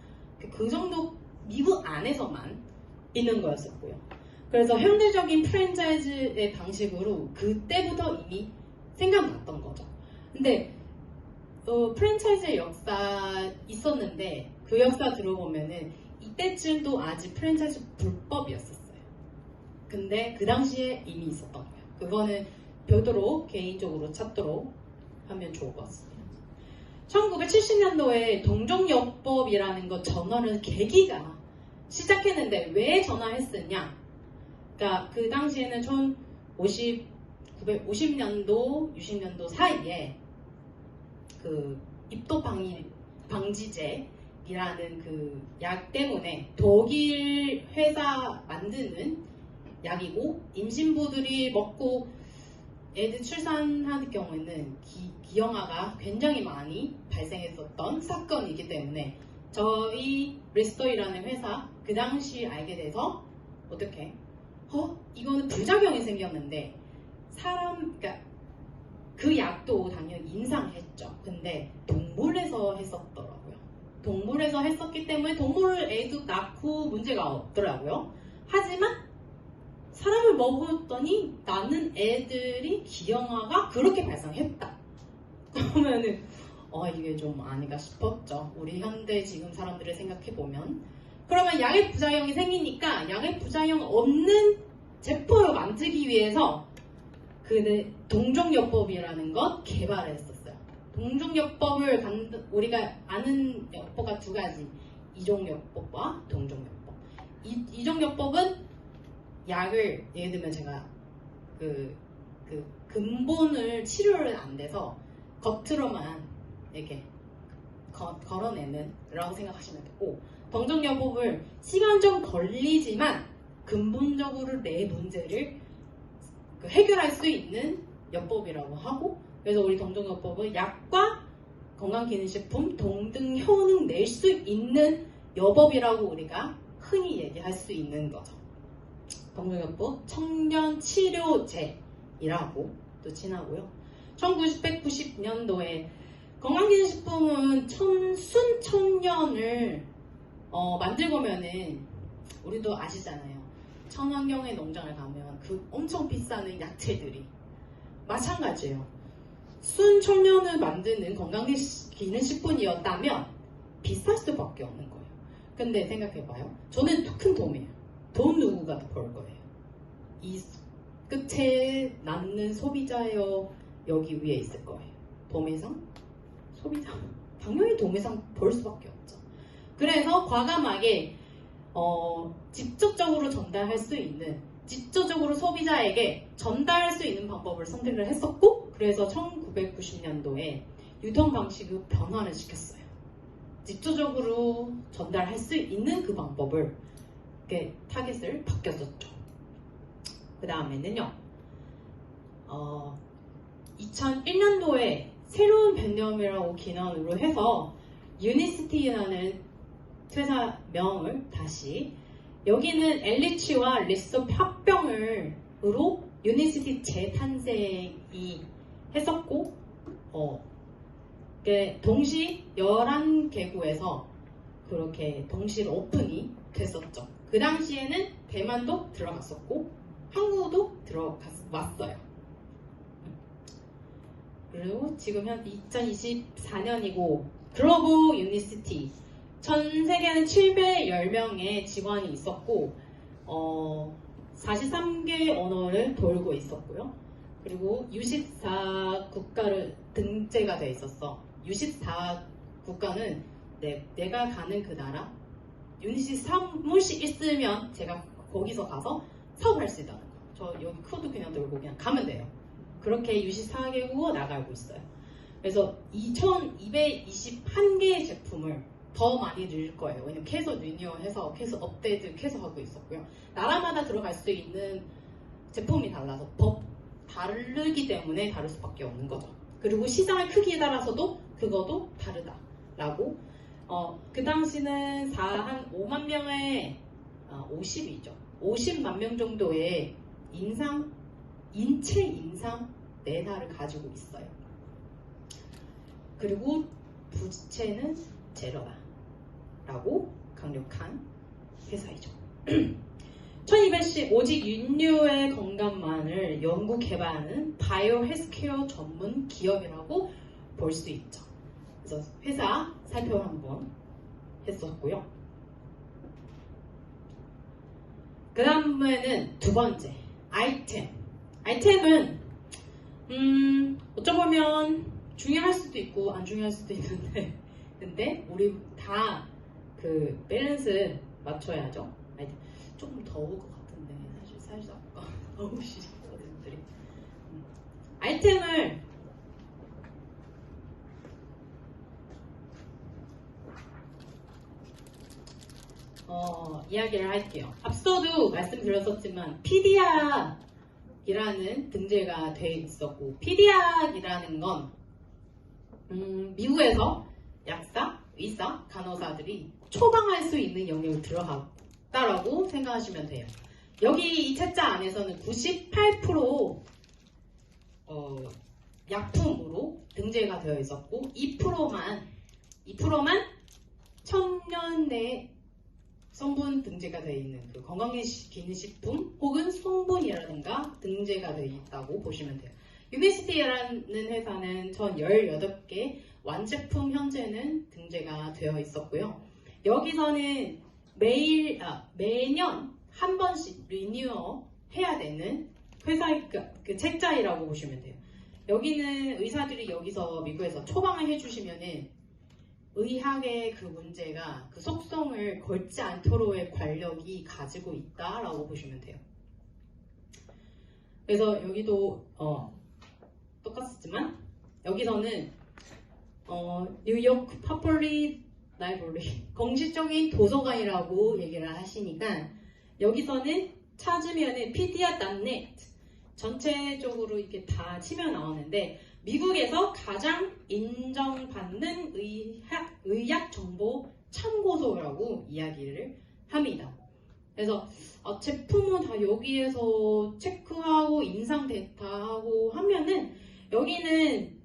그 정도 미국 안에서만 있는 거였었고요. 그래서 현대적인 프랜차이즈의 방식으로 그때부터 이미 생각났던 거죠. 근데 프랜차이즈의 역사 있었는데 그 역사 들어보면은 이때쯤도 아직 프랜차이즈 불법이었었어요. 근데 그 당시에 이미 있었던 거예요. 그거는 별도로 개인적으로 찾도록 하면 좋을 것 같습니다. 1970년도에 동종요법이라는 것 전환을 계기가 시작했는데 왜 전환했었냐? 그러니까 그 당시에는 1950년도, 60년도 사이에 그 입도 방지제라는 그 약 때문에 독일 회사 만드는 약이고 임신부들이 먹고 애들 출산하는 경우에는 기형아가 굉장히 많이 발생했었던 사건이기 때문에 저희 리스토이라는 회사 그 당시 알게 돼서 어떻게 이거는 부작용이 생겼는데 그러니까 그 약도 당연히 임상했죠. 근데 동물에서 했었더라고요. 동물에서 했었기 때문에 동물 애도 낳고 문제가 없더라고요. 하지만 사람을 먹었더니 낳는 애들이 기형아가 그렇게 발생했다. 그러면은 이게 좀 아닌가 싶었죠. 우리 현대 지금 사람들을 생각해보면. 그러면 약의 부작용이 생기니까 약의 부작용 없는 제품을 만들기 위해서 그 동종요법이라는 것 개발했었어요. 동종요법을 우리가 아는 요법가 두 가지. 이종요법과 동종요법. 이종요법은 약을 예를 들면 제가 그 근본을 치료를 안 돼서 겉으로만 이렇게 걸어내는 라고 생각하시면 되고 동종요법을 시간 좀 걸리지만 근본적으로 내 문제를 해결할 수 있는 요법이라고 하고 그래서 우리 동종요법은 약과 건강기능식품 동등 효능 낼 수 있는 요법이라고 우리가 흔히 얘기할 수 있는 거죠. 동종요법 청년치료제이라고 또 칭하고요. 1990년도에 건강기능식품은 순천년을 만들고면은 우리도 아시잖아요. 친환경의 농장을 가면 그 엄청 비싼 야채들이 마찬가지예요. 순천년을 만드는 건강기능식품이었다면 비쌀 수밖에 없는 거예요. 근데 생각해봐요. 저는 큰 도움이에요. 돈 누구가 더 벌 거예요? 이 끝에 남는 소비자요 여기 위에 있을 거예요. 도매상? 소비자? 당연히 도매상 벌 수밖에 없죠. 그래서 과감하게 직접적으로 전달할 수 있는 직접적으로 소비자에게 전달할 수 있는 방법을 선택을 했었고 그래서 1990년도에 유통 방식을 변화를 시켰어요. 직접적으로 전달할 수 있는 그 방법을 타겟을 바뀌었었죠. 그 다음에는요 2001년도에 새로운 변념이라고 기념으로 해서 유니시티라는 회사명을 다시 여기는 엘리치와 리스톱 합병으로 유니시티 재탄생이 했었고 동시 11개국에서 그렇게 동시에 오픈이 됐었죠. 그 당시에는 대만도 들어갔었고 한국도 들어왔어요. 그리고 지금 현 2024년이고 글로벌 유니시티 전 세계는 710명의 직원이 있었고 43개 언어를 돌고 있었고요. 그리고 64국가를 등재가 돼 있었어. 64국가는 내가 가는 그 나라 유니시티 사무실 있으면 제가 거기서 가서 사업할 수 있다는 거. 저 여기 코드 그냥 들고 그냥 가면 돼요. 그렇게 유시4개국 나가고 있어요. 그래서 2221개의 제품을 더 많이 넣을 거예요. 왜냐면 계속 리뉴얼해서 계속 업데이트 계속 하고 있었고요. 나라마다 들어갈 수 있는 제품이 달라서 다르기 때문에 다를 수밖에 없는 거죠. 그리고 시장의 크기에 따라서도 그것도 다르다라고. 그 당시는 한 5만 명의 50만 명 정도의 인체 임상 데이터를 가지고 있어요. 그리고 부채는 제로다라고 강력한 회사이죠. 1210 오직 윤류의 건강만을 연구 개발하는 바이오 헬스케어 전문 기업이라고 볼 수 있죠. 그래서 회사 살펴 한번 했었고요. 그 다음에는 두 번째 아이템. 아이템은 어쩌면 중요할 수도 있고 안 중요할 수도 있는데 근데 우리 다 그 밸런스 맞춰야죠. 조금 더울 것 같은데 사실 살짝 더우시거든요. 아이템을 이야기를 할게요. 앞서도 말씀드렸었지만 피디약이라는 등재가 되어 있었고 피디약이라는 건 미국에서 약사, 의사, 간호사들이 처방할 수 있는 영역을 들어갔다라고 생각하시면 돼요. 여기 이 책자 안에서는 98% 약품으로 등재가 되어 있었고 2%만 천년 내 성분 등재가 되어 있는 그 건강기능식품 혹은 성분이라든가 등재가 되어 있다고 보시면 돼요. 유니시티라는 회사는 전 18개 완제품 현재는 등재가 되어 있었고요. 여기서는 매년 한 번씩 리뉴얼 해야 되는 회사의 그 책자이라고 보시면 돼요. 여기는 의사들이 여기서 미국에서 처방을 해주시면은 의학의 그 문제가 그 속성을 걸지 않도록의 권력이 가지고 있다라고 보시면 돼요. 그래서 여기도 똑같지만 여기서는 뉴욕 퍼블릭 라이브러리 공식적인 도서관이라고 얘기를 하시니까 여기서는 찾으면은 pediat.net 전체적으로 이렇게 다 치면 나오는데 미국에서 가장 인정받는 의학 정보 참고서라고 이야기를 합니다. 그래서 제품은 다 여기에서 체크하고 인상 데이터하고 하면은 여기는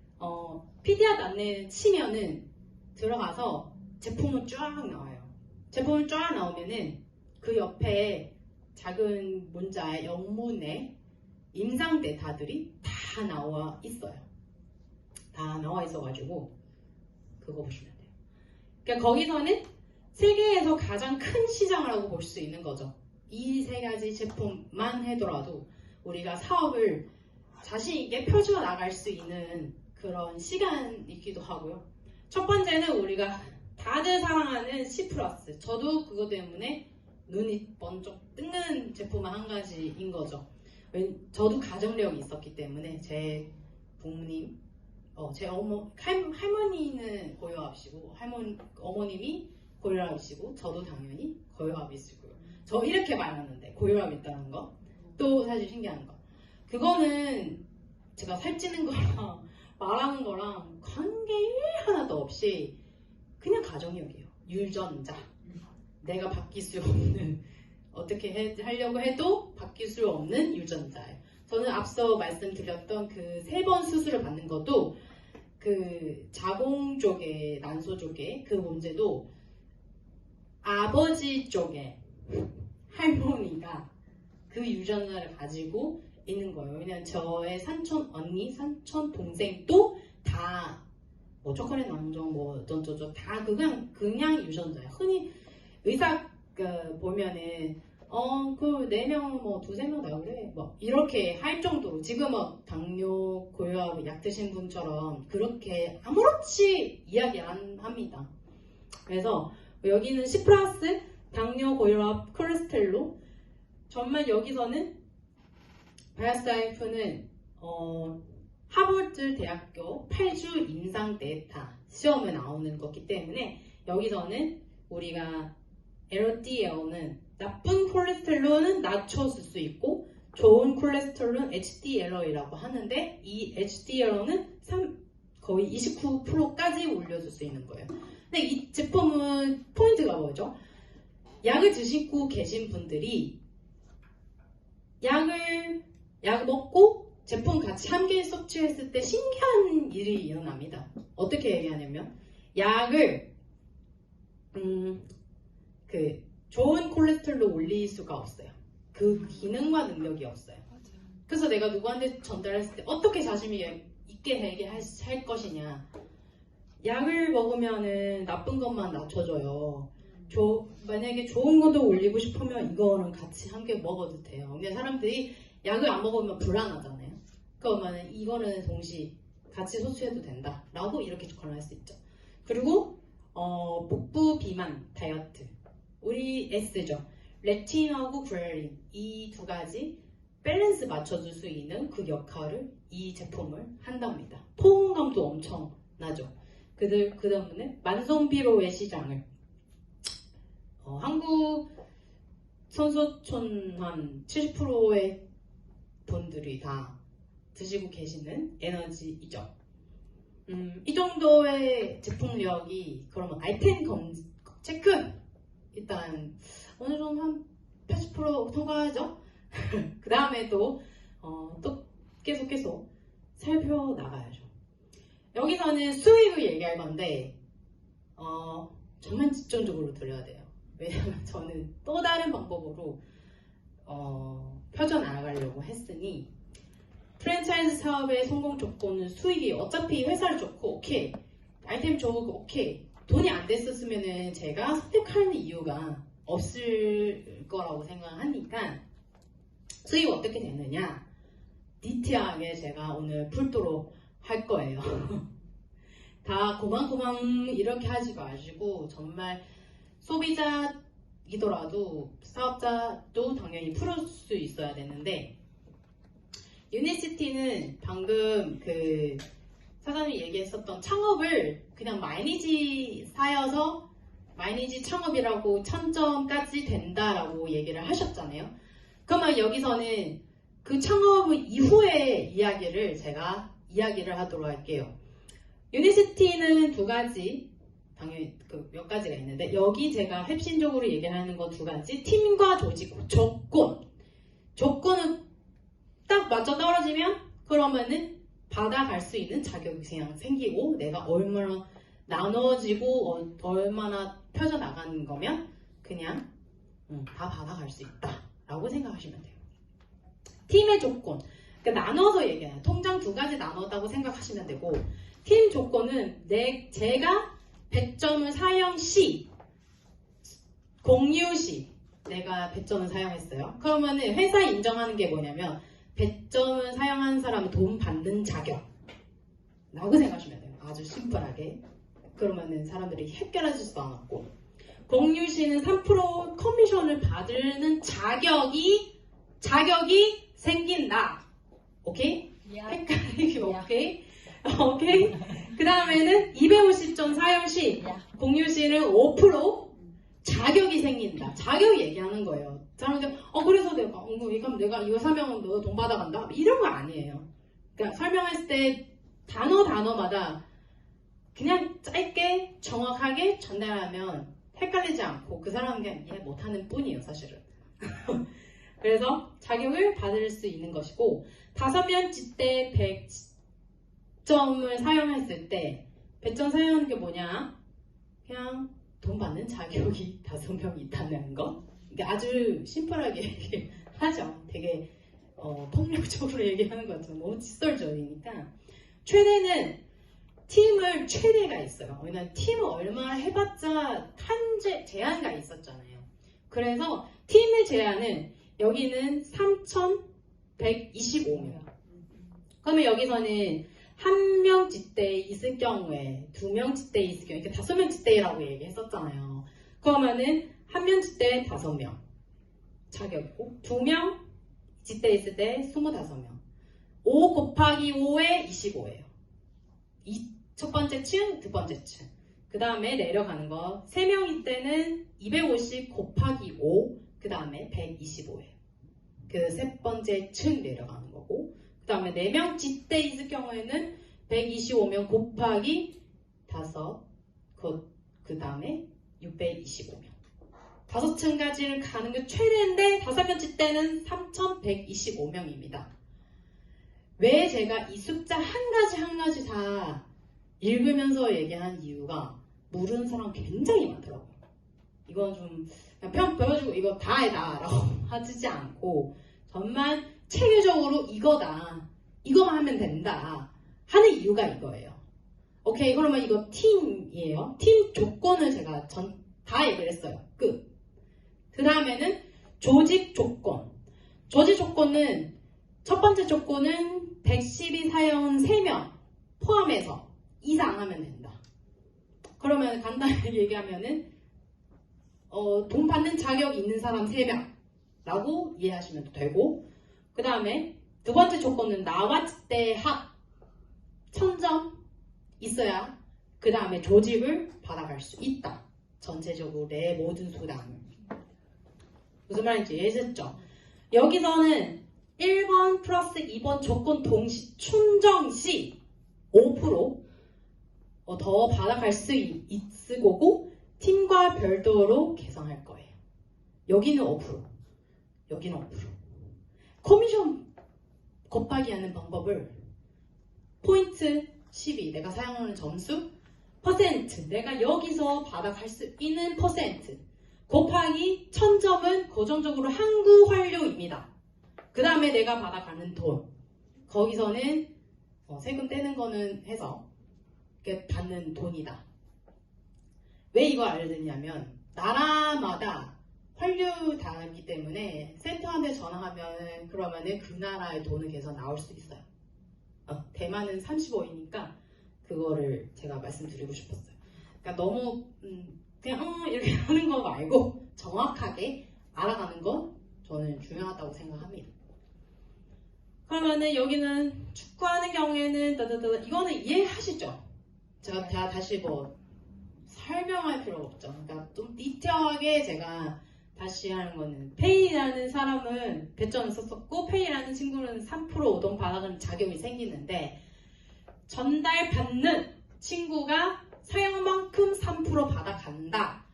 pediat.net 치면은 들어가서 제품은 쫙 나와요. 제품을 쫙 나오면은 그 옆에 작은 문자의 영문에 임상 데이터들이 다 나와 있어요. 다 나와 있어가지고 그거 보시면 돼요. 그러니까 거기서는 세계에서 가장 큰 시장이라고 볼 수 있는 거죠. 이 세 가지 제품만 하더라도 우리가 사업을 자신 있게 펼쳐 나갈 수 있는 그런 시간이기도 하고요. 첫 번째는 우리가 다들 사랑하는 C+. 저도 그거 때문에 눈이 번쩍 뜨는 제품 한 가지인 거죠. 저도 가정력이 있었기 때문에 제 부모님, 제 할머니는 고요합이시고 어머님이 고요합이시고 저도 당연히 고요합이시고요. 저 이렇게 말하는데 고요합이 있다는 거 또 사실 신기한 거. 그거는 제가 살찌는 거랑 말하는 거랑 관계 하나도 없이 그냥 가정력이에요. 유전자. 내가 바뀔 수 없는 어떻게 하려고 해도 바뀔 수 없는 유전자예요. 저는 앞서 말씀드렸던 그 3번 수술을 받는 것도 그 자궁 쪽에 난소 쪽에 그 문제도 아버지 쪽에 할머니가 그 유전자를 가지고 있는 거예요. 왜냐면 저의 사촌 언니, 사촌 동생도 다 뭐 초콜릿 남정 뭐 어쩌저쩌 다 그냥 유전자예요. 흔히 의사 보면은 그 4명 뭐 2-3명 다 그래 뭐 이렇게 할 정도로 지금 당뇨 고혈압 약 드신 분처럼 그렇게 아무렇지 이야기 안 합니다. 그래서 여기는 C+, 당뇨 고혈압 콜레스테롤 정말 여기서는 바이오스라이프는 하버드 대학교 8주 임상 데이터 시험에 나오는 거기 때문에 여기서는 우리가 LDL은 나쁜 콜레스테롤은 낮춰줄 수 있고 좋은 콜레스테롤은 HDL이라고 하는데 이 HDL은 거의 29%까지 올려줄 수 있는 거예요. 근데 이 제품은 포인트가 뭐죠? 약을 드시고 계신 분들이 약 먹고 제품 같이 함께 섭취했을 때 신기한 일이 일어납니다. 어떻게 얘기하냐면 약을 좋은 콜레스테롤로 올릴 수가 없어요. 그 기능과 능력이 없어요. 그래서 내가 누구한테 전달했을 때 어떻게 자신이 있게 얘기할 것이냐. 약을 먹으면은 나쁜 것만 낮춰줘요. 만약에 좋은 것도 올리고 싶으면 이거는 같이 함께 먹어도 돼요. 근데 사람들이 약을 안 먹으면 불안하잖아요. 그러면 이거는 동시 같이 섭취해도 된다 라고 이렇게 권할 수 있죠. 그리고 복부 비만 다이어트 우리 S죠. 렉틴하고 그렐린 이 두 가지 밸런스 맞춰줄 수 있는 그 역할을 이 제품을 한답니다. 포용감도 엄청 나죠. 그 때문에 만성 피로의 시장을 한국 선수촌 한 70%의 분들이 다 드시고 계시는 에너지이죠. 이 정도의 제품력이 그러면 아이템 체크 일단 어느 정도 한 80% 통과하죠. 그 다음에 또 계속 살펴나가야죠. 여기서는 수익을 얘기할 건데 정말 집중적으로 들어야 돼요. 왜냐면 저는 또 다른 방법으로 펴져나가려고 했으니 프랜차이즈 사업의 성공 조건은 수익이 어차피 회사를 좋고 오케이 아이템 좋고 오케이 돈이 안 됐었으면은 제가 선택하는 이유가 없을 거라고 생각하니까 수익이 어떻게 되느냐 디테일하게 제가 오늘 풀도록 할 거예요. 다 고만고만 이렇게 하지 마시고 정말 소비자이더라도 사업자도 당연히 풀을 수 있어야 되는데 유니시티는 방금 그 사장님이 얘기했었던 창업을 그냥 마이니지 사여서 마이니지 창업이라고 1000점까지 된다라고 얘기를 하셨잖아요. 그러면 여기서는 그 창업 이후의 이야기를 제가 이야기를 하도록 할게요. 유니시티는 두 가지 당연히 몇 가지가 있는데 여기 제가 핵심적으로 얘기하는 거 두 가지 팀과 조직 조건은 딱 맞춰 떨어지면 그러면은 받아갈 수 있는 자격이 그냥 생기고 내가 얼마나 나눠지고 얼마나 펴져나가는 거면 그냥 다 받아갈 수 있다 라고 생각하시면 돼요. 팀의 조건 그러니까 나눠서 얘기해요. 통장 두 가지 나눴다고 생각하시면 되고 팀 조건은 제가 100점을 사용 시 공유 시 내가 100점을 사용했어요. 그러면은 회사 인정하는 게 뭐냐면 100점을 사용한 사람은 돈 받는 자격 라고 생각하시면 돼요. 아주 심플하게. 그러면은 사람들이 헷갈려지지도 않았고 공유 시는 3% 커미션을 받는 자격이 생긴다. 오케이? 헷갈리기 오케이? 오케이? 그 다음에는 250점 사용 시 공유 시는 5% 자격이 생긴다. 자격 얘기하는 거예요. 사람들 그래서 내가 이거 사면 너 돈 받아간다? 이런 거 아니에요. 그러니까 설명했을 때 단어마다 그냥 짧게 정확하게 전달하면 헷갈리지 않고 그 사람은 그냥 이해 못하는 뿐이에요, 사실은. 그래서 자격을 받을 수 있는 것이고 5면 때 100점을 사용했을 때 100점 사용하는 게 뭐냐? 그냥 돈 받는 자격이 5명이 있다는 거. 이게 아주 심플하게 하죠. 되게 폭력적으로 얘기하는 것 같아요. 너무 칫솔적이니까. 최대는 팀을 최대가 있어요. 왜냐면 팀을 얼마나 해봤자 제한가 있었잖아요. 그래서 팀의 제한은 여기는 3,125명. 그러면 여기서는 한 명 지대 있을 경우에 2명 지대 있을 경우에 이렇게 5명 지대라고 얘기했었잖아요. 그러면은 한 명 지대 5명 자격이고 2명 지대 있을 때 25명 5 곱하기 5에 25예요. 첫 번째 층, 두 번째 층. 그 다음에 내려가는 거 3명일 때는 250 곱하기 5, 그 다음에 125예요. 그 세 번째 층 내려가는 거고, 그 다음에 4명집 때 있을 경우에는 125명 곱하기 5, 그 다음에 625명. 5층까지를 가는 게 최대인데 5명집 때는 3125명입니다. 왜 제가 이 숫자 한 가지 다 읽으면서 얘기한 이유가 모르는 사람 굉장히 많더라고요. 이건 좀 그냥 편 보여주고 이거 다해다 라고 하지 않고 정말 체계적으로 이거다, 이거만 하면 된다 하는 이유가 이거예요. 오케이, 그러면 이거 팀이에요. 팀 조건을 제가 다 얘기를 했어요. 끝. 그 다음에는 조직 조건. 조직 조건은 첫 번째 조건은 112 사연 3명 포함해서 이상 하면 된다. 그러면 간단하게 얘기하면은 돈 받는 자격 있는 사람 3명 라고 이해하시면 되고, 그 다음에 두 번째 조건은 나와 때 합 1000점 있어야 그 다음에 조직을 받아갈 수 있다. 전체적으로 내 모든 수당을. 무슨 말인지 이해했죠? 여기서는 1번 플러스 2번 조건 동시 충정 시 5% 더 받아갈 수 있을 거고, 팀과 별도로 계산할 거예요. 여기는 5%, 여기는 5%. 커미션 곱하기 하는 방법을 포인트 12, 내가 사용하는 점수, 퍼센트, 내가 여기서 받아갈 수 있는 퍼센트, 곱하기 1000점은 고정적으로 한국 환율입니다. 그 다음에 내가 받아가는 돈, 거기서는 세금 떼는 거는 해서 받는 돈이다. 왜 이거 알려드리냐면 나라마다 환율 다르기 때문에 센터한테 전화하면 그러면은 그 나라의 돈을 계속 나올 수 있어요. 대만은 35이니까 그거를 제가 말씀드리고 싶었어요. 그러니까 너무 그냥 이렇게 하는 거 말고 정확하게 알아가는 건 저는 중요하다고 생각합니다. 그러면은 여기는 축구하는 경우에는 이거는 이해하시죠? 제가 다시 설명할 필요가 없죠. 그러니까 좀 디테일하게 제가 다시 하는 거는 페이라는 사람은 배점을 썼었고 페이라는 친구는 3% 오동 받아가는 자격이 생기는데 전달받는 친구가 사용만큼 3% 받아간다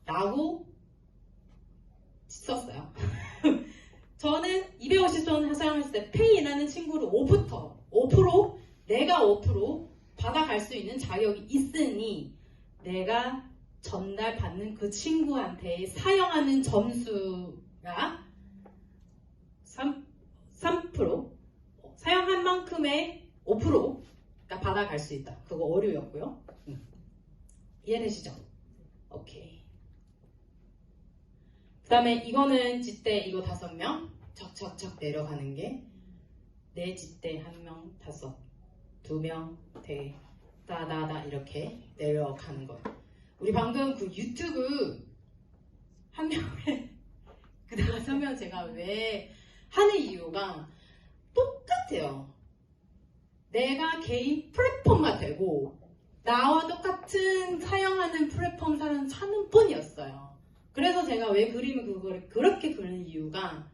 라고 썼어요. 저는 250돈 사용했을 때 페이라는 친구를 5% 내가 5% 받아갈 수 있는 자격이 있으니 내가 전달받는 그 친구한테 사용하는 점수가 3% 사용한 만큼의 5%가 받아갈 수 있다. 그거 어류였고요. 이해되시죠? 오케이. 그 다음에 이거는 지대 이거 5명 척척척 내려가는 게 내 지대 1명 5, 2명 대 다다다 이렇게 내려가는 거예요. 우리 방금 그 유튜브 한 명에 그 5명 제가 왜 하는 이유가 똑같아요. 내가 개인 플랫폼가 되고 나와 똑같은 사용하는 플랫폼 사는 뿐이었어요. 그래서 제가 왜 그림을 그거를 그렇게 그리는 이유가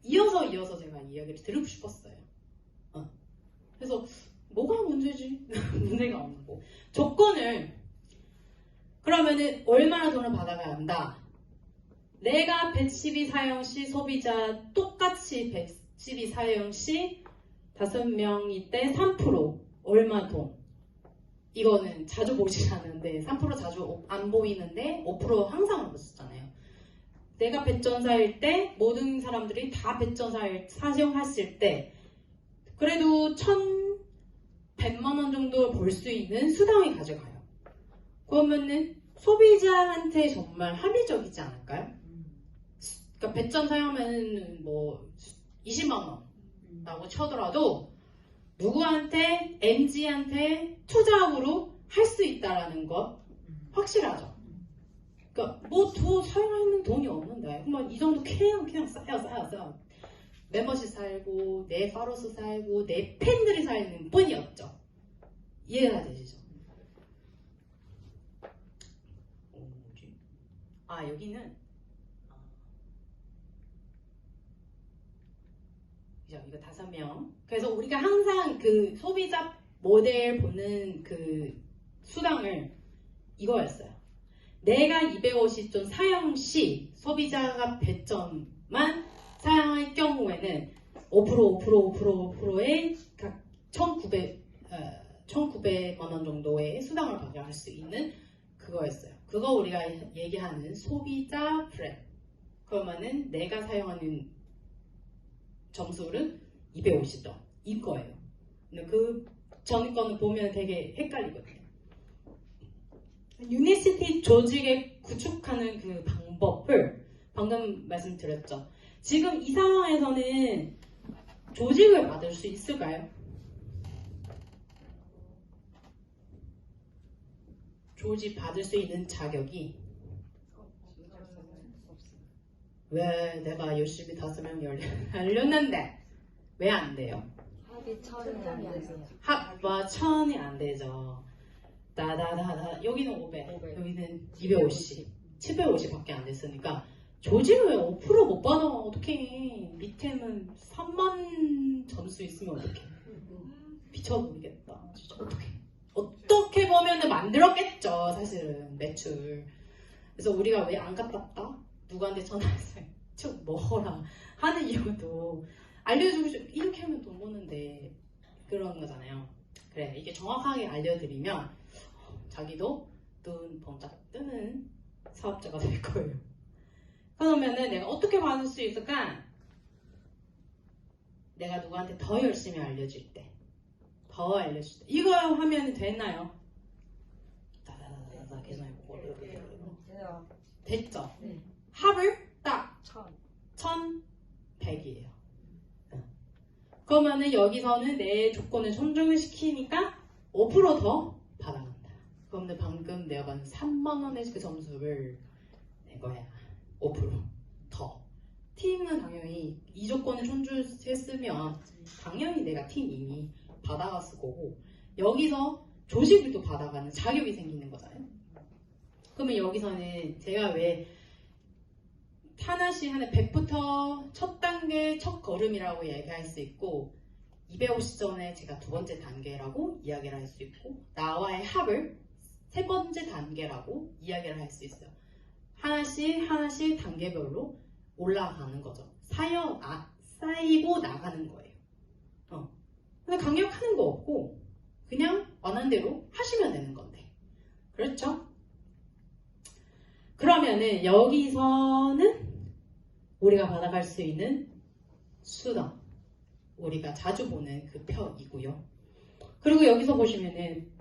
이어서 제가 이야기를 드리고 싶었어요. 그래서 뭐가 문제지? 문제가 없는 거. 조건을 그러면은 얼마나 돈을 받아가야 한다? 내가 112 사용 시 소비자 똑같이 112 사용 시 5명일 때 3% 얼마 돈? 이거는 자주 보이지 않는데 3% 자주 안 보이는데 5% 항상 쓰잖아요. 내가 배전사일 때 모든 사람들이 다 배전사를 사용했을 때 그래도 1,100만 원 정도 벌 수 있는 수당이 가져가요. 그러면은 소비자한테 정말 합리적이지 않을까요? 그러니까 배점 사용하면 20만 원이라고 쳐더라도 누구한테 MZ한테 투자으로 할 수 있다라는 것 확실하죠. 그러니까 더 사용하는 돈이 없는데 그러면 이 정도 그냥 쌓여. 멤버십 살고 내 팔로워스 살고 내 팬들이 살는 뿐이었죠. 이해가 되시죠? 뭐지? 아 여기는 이거 5명. 그래서 우리가 항상 그 소비자 모델 보는 그 수당을 이거였어요. 내가 250점 사용 시 소비자가 100점만 사용할 경우에는 5%의 각 1,900만 원 정도의 수당을 발행할 수 있는 그거였어요. 그거 우리가 얘기하는 소비자 프랩. 그러면은 내가 사용하는 점수는 250점 이거예요. 근데 그 전 거는 보면 되게 헷갈리거든요. 유니시티 조직에 구축하는 그 방법을 방금 말씀드렸죠. 지금 이 상황에서는 조직을 받을 수 있을까요? 조직 받을 수 있는 자격이 왜 내가 열심히 5명 열렸는데 왜 안 돼요? 합이 1,000이 안 되세요. 합과 1,000이 안 되죠. 다다다다 여기는 500, 여기는 250, 750밖에 안 됐으니까 조직을 5% 못 받아 어떡해. 밑에는 3만 점수 있으면 어떡해. 미쳐버리겠다. 진짜 어떻게 보면 만들었겠죠. 사실은 매출. 그래서 우리가 왜 안 갚았다? 누구한테 전화해서 쭉 먹어라 하는 이유도 알려주고 이렇게 하면 돈 버는데 그런 거잖아요. 그래 이게 정확하게 알려드리면 자기도 눈 번쩍 뜨는 사업자가 될 거예요. 그러면은 내가 어떻게 받을 수 있을까? 내가 누구한테 더 열심히 알려줄 때, 더 알려줄 때 이거 하면 되나요? 다다다다 계속 해보고 돼요. 됐죠? 네. 합을 딱 1,100이에요. 그러면은 여기서는 내 조건을 존중을 시키니까 5% 더 받아간다. 그러면 방금 내가 받은 3만원의 그 점수를 낸 거야. 5% 더. 팀은 당연히 이 조건을 존중했으면 당연히 내가 팀 이미 받아갔을 거고 여기서 조직을 또 받아가는 자격이 생기는 거잖아요. 그러면 여기서는 제가 왜 하나씩 하는 100부터 첫 단계 첫 걸음이라고 얘기할 수 있고 250점에 제가 두 번째 단계라고 이야기를 할 수 있고 나와의 합을 세 번째 단계라고 이야기를 할 수 있어요. 하나씩 단계별로 올라가는 거죠. 쌓이고 나가는 거예요. 근데 강력하는 거 없고 그냥 원하는 대로 하시면 되는 건데 그렇죠? 그러면은 여기서는 우리가 받아갈 수 있는 수당 우리가 자주 보는 그 표이고요. 그리고 여기서 보시면은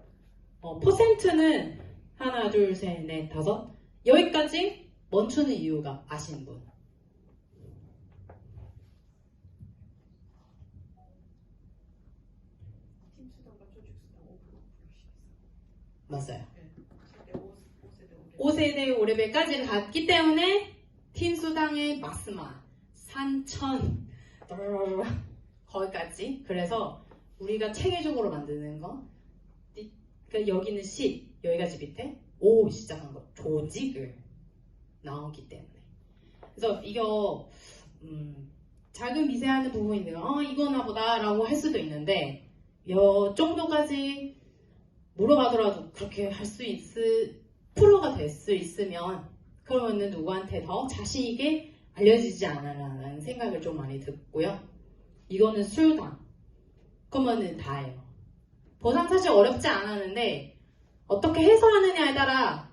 퍼센트는 하나 둘 셋 넷 다섯 여기까지 멈추는 이유가 아시는 분? 맞아요. 5세대 5레벨까지 갔기 때문에 팀 수당의 마스마 3,000 거기까지. 그래서 우리가 체계적으로 만드는 거 그러니까 여기는 10 여기까지 밑에 5 시작한 거 조직을 나오기 때문에 그래서 이거 작은 미세한 부분인데 이거나 보다 라고 할 수도 있는데 요 정도까지 물어봐더라도 그렇게 할 수 프로가 될 수 있으면 그러면은 누구한테 더 자신있게 알려지지 않으라는 생각을 좀 많이 듣고요. 이거는 수당. 그러면은 다예요. 보상 사실 어렵지 않았는데 어떻게 해서 하느냐에 따라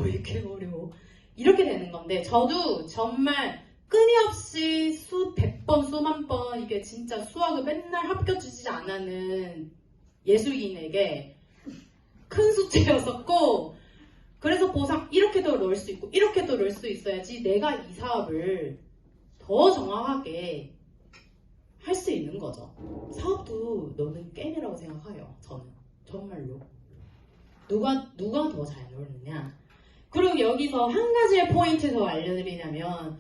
이렇게 어려워. 이렇게 되는 건데 저도 정말 끊임없이 수백 번, 수만 번 이게 진짜 수학을 맨날 합격주지 않는 예술인에게 큰 숙제였었고 그래서 보상 이렇게도 넣을 수 있고 이렇게도 넣을 수 있어야지 내가 이 사업을 더 정확하게 할 수 있는 거죠. 사업도 넣는 게임이라고 생각해요. 저는 정말로 누가 더 잘 넣느냐. 그리고 여기서 한 가지의 포인트 더 알려드리냐면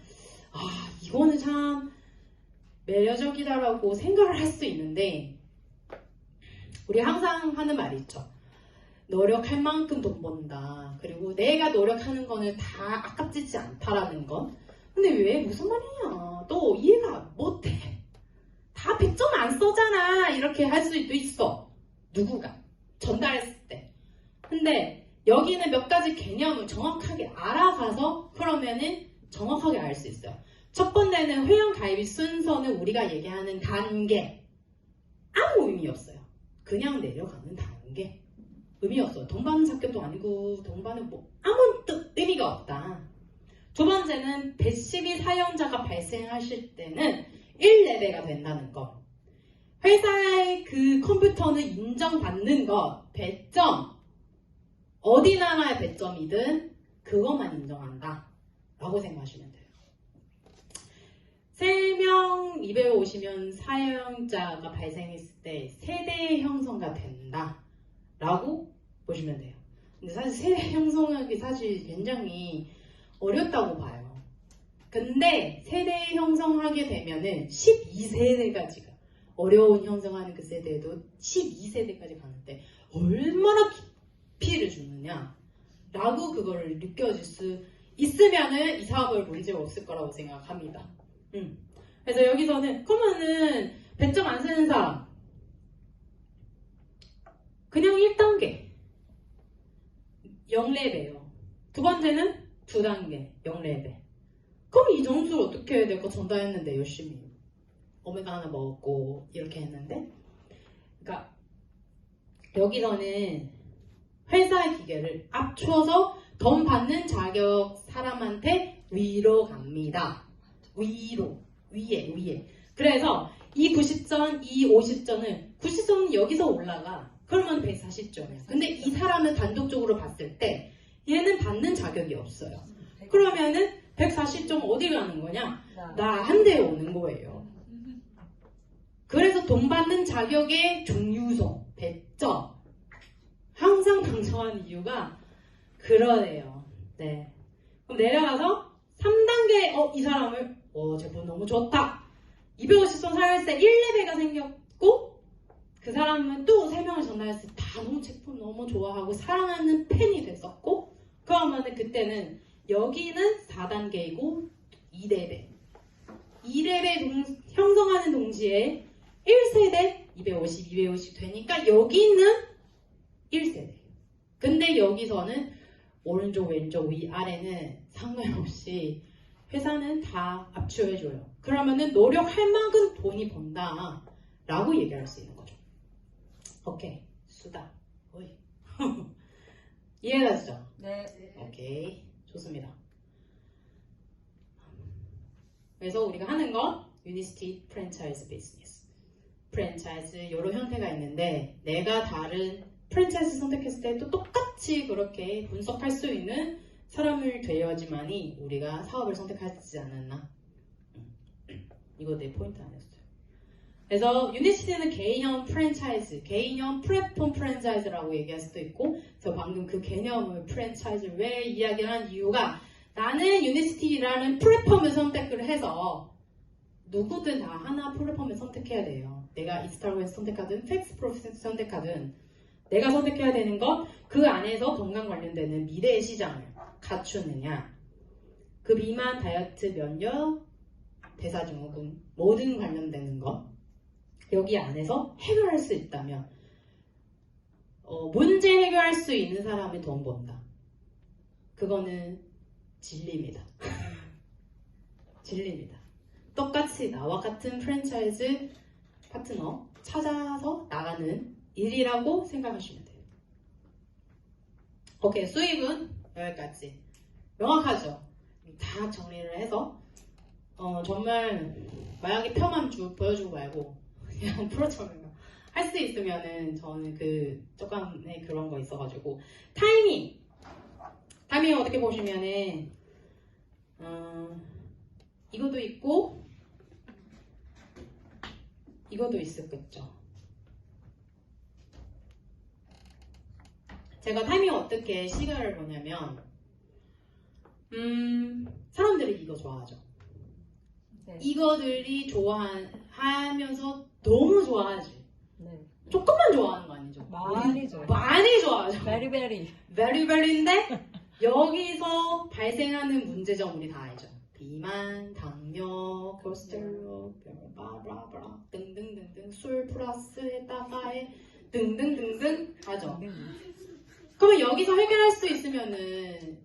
이거는 참 매력적이다라고 생각을 할 수 있는데 우리 항상 하는 말이 있죠. 노력할 만큼 돈 번다. 그리고 내가 노력하는 거는 다 아깝지 않다라는 건. 근데 왜 무슨 말이냐? 또 이해가 못해. 다 100점 안 써잖아. 이렇게 할 수도 있어. 누구가 전달했을 때. 근데 여기는 몇 가지 개념을 정확하게 알아가서 그러면은 정확하게 알 수 있어요. 첫 번째는 회원 가입 순서는 우리가 얘기하는 단계. 아무 의미 없어요. 그냥 내려가는 단계. 의미 없어요. 돈 받는 작격도 아니고 돈 받는 뭐 아무 의미가 없다. 두 번째는 배시비 사용자가 발생하실 때는 1레벨가 된다는 거. 회사의 그 컴퓨터는 인정받는 것, 배점, 어디 나라의 배점이든 그것만 인정한다 라고 생각하시면 돼요. 3명 250명 사용자가 발생했을 때 세대 형성가 된다 라고 보시면 돼요. 근데 사실 세대 형성하기 사실 굉장히 어렵다고 봐요. 근데 세대 형성하게 되면은 12세대까지가 어려운 형성하는 그 세대도 12세대까지 가는데 얼마나 깊이를 주느냐 라고 그거를 느껴질 수 있으면은 이 사업을 문제가 없을 거라고 생각합니다. 그래서 여기서는 그러면은 100점 안 쓰는 사람 그냥 1단계 0레벨이요. 두 번째는 2단계 0레벨. 그럼 이 점수를 어떻게 해야 될까? 전달했는데 열심히 오메가 하나 먹었고 이렇게 했는데, 그러니까 여기서는 회사의 기계를 앞춰서 돈 받는 자격 사람한테 위로 갑니다. 위로, 위에. 그래서 이 90점, 이 50점은 90점은 여기서 올라가. 그러면 140점이야. 근데 이 사람은 단독적으로 봤을 때 얘는 받는 자격이 없어요. 그러면은 140점 어디 가는 거냐? 나한테 오는 거예요. 그래서 돈 받는 자격의 중요성, 배점 항상 강조하는 이유가 그러네요. 네. 그럼 내려가서 3단계 이 사람을 제품 너무 좋다. 250점 사용했을 때 1레벨가 생겼고 그 사람은 또 3명을 전달했을 때 다 너무 제품 너무 좋아하고 사랑하는 팬이 됐었고, 그러면은 그때는 여기는 4단계이고 2레벨. 2레벨 형성하는 동시에 1세대 250 되니까 여기는 1세대. 근데 여기서는 오른쪽, 왼쪽, 위, 아래는 상관없이 회사는 다 압축해줘요. 그러면은 노력할 만큼 돈이 번다 라고 얘기할 수 있는 거죠. 오케이. 수다. 어이. 이해가시죠? 네. 오케이. 좋습니다. 그래서 우리가 하는 건 유니스티 프랜차이즈 비즈니스. 프랜차이즈 여러 형태가 있는데 내가 다른 프랜차이즈 선택했을 때 또 똑같이 그렇게 분석할 수 있는 사람을 되어야지만이 우리가 사업을 선택하지 않았나? 이거 내 포인트 아니었어요. 그래서 유니시티는 개인형 프랜차이즈, 개인형 플랫폼 프랜차이즈라고 얘기할 수도 있고, 그래서 방금 그 개념을 프랜차이즈를 왜 이야기를 한 이유가 나는 유니시티라는 플랫폼을 선택을 해서 누구든 다 하나 플랫폼을 선택해야 돼요. 내가 인스타그램 선택하든 팩스 프로세스 선택하든 내가 선택해야 되는 건 그 안에서 건강 관련되는 미래의 시장을 갖추느냐, 그 비만, 다이어트, 면역, 대사증후군 모든 관련되는 것 여기 안에서 해결할 수 있다면 문제 해결할 수 있는 사람이 돈 번다. 그거는 진리입니다. 진리입니다. 똑같이 나와 같은 프랜차이즈 파트너 찾아서 나가는 일이라고 생각하시면 돼요. 오케이, 수입은 여기까지. 명확하죠? 다 정리를 해서 정말 만약에 표만 보여주고 말고 그냥 프로처럼 할 수 있으면은 저는 조금의 그런 거 있어가지고 타이밍 어떻게 보시면은 이것도 있고 이것도 있었겠죠. 제가 타이밍 어떻게 시간을 보냐면 사람들이 이거 좋아하죠. 네. 이거들이 좋아하면서 너무 좋아하지. 네. 조금만 좋아하는 거 아니죠? 많이 좋아요. 많이 좋아하죠. 베리베리. 베리베리인데 여기서 발생하는 문제점 우리 다 알죠. 비만, 당뇨, 콜레스테롤, 블라블라블라 등등등등 술 플러스에다가에 등등등등 하죠. 그러면 여기서 해결할 수 있으면은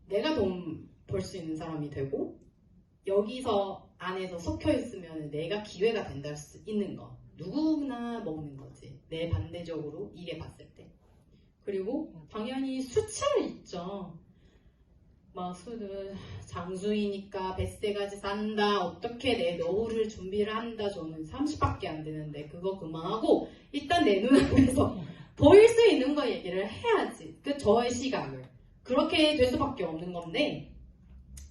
내가 돈 벌 수 있는 사람이 되고 여기서 안에서 섞여 있으면 내가 기회가 된다 수 있는 거 누구나 먹는 거지. 내 반대적으로 이게 봤을 때. 그리고 당연히 수치는 있죠. 막 술을 장수이니까 뱃세가지 산다. 어떻게 내 노후를 준비를 한다. 저는 30밖에 안 되는데 그거 그만하고 일단 내 눈앞에서 보일 수 있는 거 얘기를 해야지. 그 저의 시각을. 그렇게 될 수밖에 없는 건데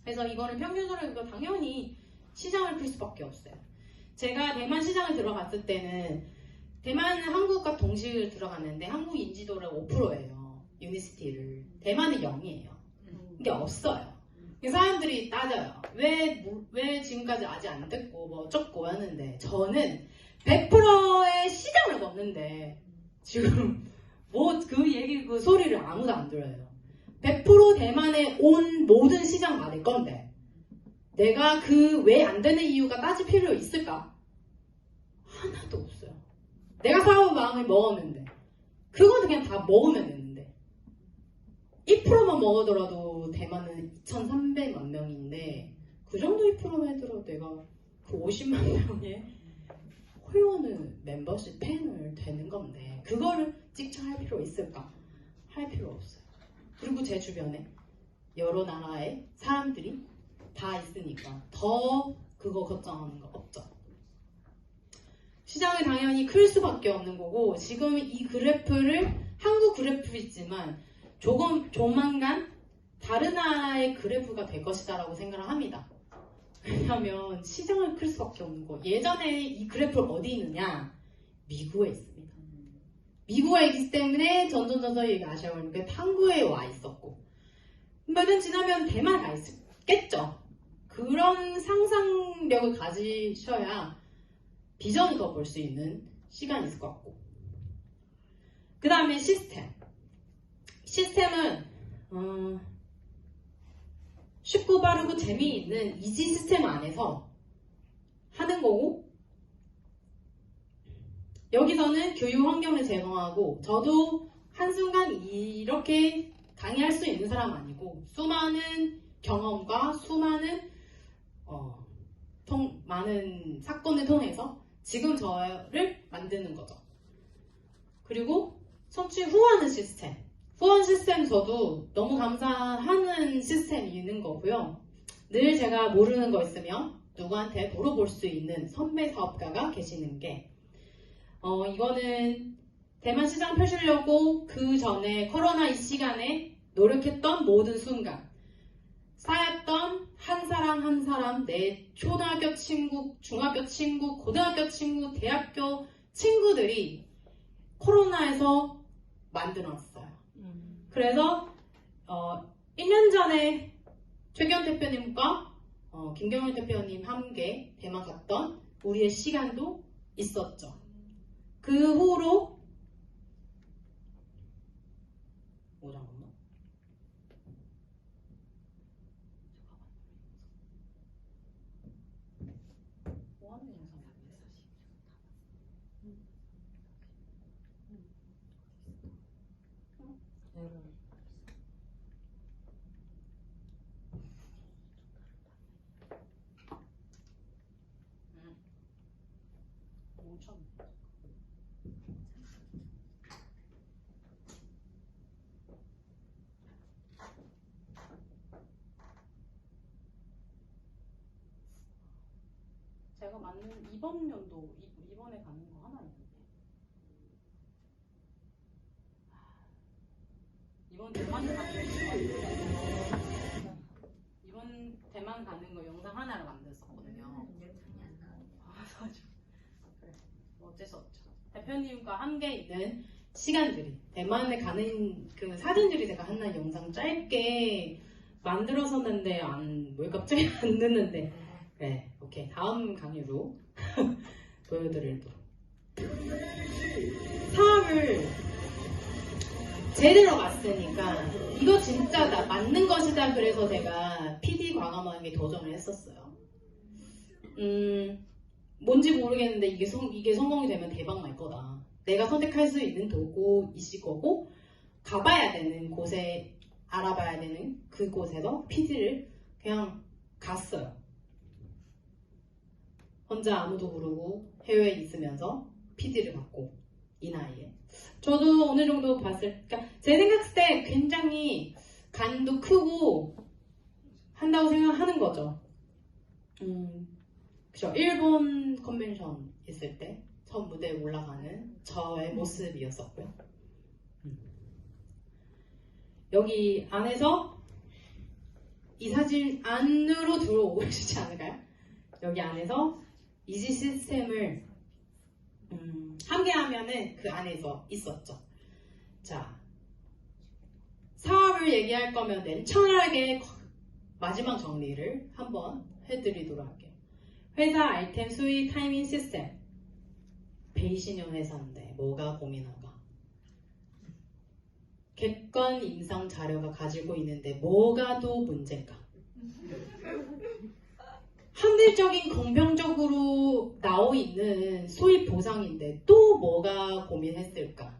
그래서 이거는 평균적으로 당연히 시장을 풀 수밖에 없어요. 제가 대만 시장에 들어갔을 때는 대만은 한국과 동시에 들어갔는데 한국 인지도가 5%예요. 유니시티를. 대만은 0이에요. 이게 없어요. 사람들이 따져요. 왜 지금까지 아직 안 됐고 뭐 어쩌고 하는데 저는 100%의 시장을 넣는데 지금 뭐 그 얘기 그 소리를 아무도 안 들어요. 100% 대만에 온 모든 시장 받을 건데 내가 그 왜 안 되는 이유가 따질 필요 있을까? 하나도 없어요. 내가 사업 마음을 먹었는데 그거는 그냥 다 먹으면 되는데 2%만 먹어더라도 대만은 2,300만 명인데 그 정도 2%만 해도 내가 그 50만 명의 회원을 멤버십 팬을 되는 건데 그거를 찍쳐할 필요 있을까? 할 필요 없어요. 그리고 제 주변에 여러 나라의 사람들이 다 있으니까 더 그거 걱정하는 거 없죠. 시장은 당연히 클 수밖에 없는 거고 지금 이 그래프를 한국 그래프이지만 조만간 다른 나라의 그래프가 될 것이다 라고 생각을 합니다. 왜냐하면 시장은 클 수밖에 없는 거. 예전에 이 그래프가 어디 있느냐? 미국에 있습니다. 미국에 있기 때문에 전전전전 얘기하셔야 하니까 한국에 와 있었고 몇 년 지나면 대만 가 있겠죠. 그런 상상력을 가지셔야 비전을 더 볼 수 있는 시간이 있을 것 같고 그 다음에 시스템은 쉽고 빠르고 재미있는 이지 시스템 안에서 하는 거고 여기서는 교육 환경을 제공하고 저도 한순간 이렇게 강의할 수 있는 사람 아니고 수많은 경험과 수많은 많은 사건을 통해서 지금 저를 만드는 거죠. 그리고 성취 후원하는 시스템. 후원 시스템 저도 너무 감사하는 시스템이 있는 거고요. 늘 제가 모르는 거 있으면 누구한테 물어볼 수 있는 선배 사업가가 계시는 게 이거는 대만 시장 펴시려고 그 전에 코로나 이 시간에 노력했던 모든 순간 쌓였던 한 사람 한 사람 내 초등학교 친구, 중학교 친구, 고등학교 친구, 대학교 친구들이 코로나에서 만들어놨어요. 그래서 1년 전에 최경 대표님과 김경일 대표님 함께 대만 갔던 우리의 시간도 있었죠. 그 후로 잠깐만. 뭐 하는 영상이야? 멈췄네. 제가 맞는 이번 연도 이번에 가는 거 하나 있는데 이번 대만 가는 거 영상 하나를 만들었거든요. 그래, 뭐 어쩔 수 없죠. 대표님과 함께 있는 시간들이 대만에 가는 그 사진들이 제가 하나 영상 짧게 만들었었는데 왜 갑자기 안 듣는데 네. 오케이, 다음 강의로 보여드리도록. 사업을 제대로 봤으니까 이거 진짜 나 맞는 것이다. 그래서 제가 PD 과감하게 도전을 했었어요. 뭔지 모르겠는데 이게 성공이 되면 대박 날 거다. 내가 선택할 수 있는 도구 있을 거고 가봐야 되는 곳에 알아봐야 되는 그곳에서 PD를 그냥 갔어요. 혼자 아무도 모르고 해외에 있으면서 PD를 받고 이 나이에 저도 어느 정도 그러니까 제 생각했을 때 굉장히 간도 크고 한다고 생각하는 거죠. 그죠. 일본 컨벤션 있을 때 처음 무대에 올라가는 저의 모습이었었고요. 여기 안에서 이 사진 안으로 들어오고 계시지 않을까요? 여기 안에서 이지 시스템을 함께 하면은 그 안에서 있었죠. 자, 사업을 얘기할 거면 냉철하게 마지막 정리를 한번 해드리도록 할게요. 회사 아이템 수익 타이밍 시스템. 베이신형 회사인데 뭐가 고민한가? 객관 임상 자료가 가지고 있는데 뭐가 또 문제인가? 합리적인 공평적으로 나오 있는 수입 보상인데 또 뭐가 고민했을까?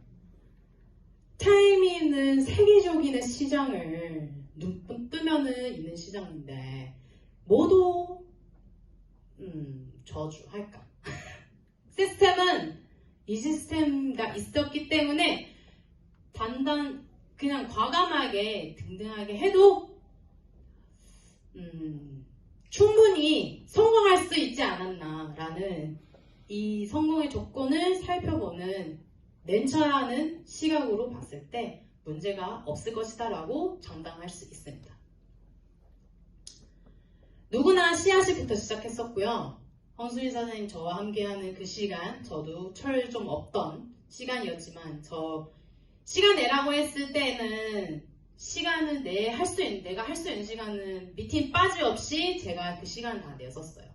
타이밍은 세계적인 시장을 눈 뜨면은 있는 시장인데 뭐도 저주할까? 시스템은 이 시스템가 있었기 때문에 그냥 과감하게 등등하게 해도 충분히 성공할 수 있지 않았나라는 이 성공의 조건을 살펴보는 냉철하는 시각으로 봤을 때 문제가 없을 것이다 라고 장담할 수 있습니다. 누구나 씨앗이부터 시작했었고요. 황수희 선생님 저와 함께하는 그 시간 저도 철 좀 없던 시간이었지만 저 시간 내라고 했을 때는 시간은 내가 할 수 있는 시간은 미팅 빠짐없이 제가 그 시간 다 내었었어요.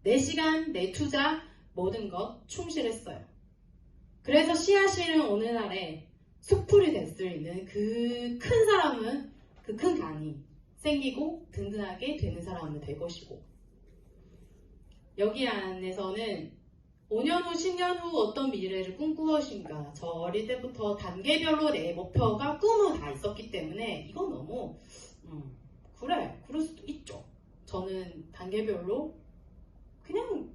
내 시간, 내 투자, 모든 것 충실했어요. 그래서 씨앗이는 오늘날에 숲풀이 될 수 있는 그 큰 사람은 그 큰 간이 생기고 든든하게 되는 사람은 될 것이고 여기 안에서는 5년 후, 10년 후 어떤 미래를 꿈꾸엇인가 저 어릴 때부터 단계별로 내 목표가 꿈은 다 있었기 때문에 이건 너무 그럴 수도 있죠. 저는 단계별로 그냥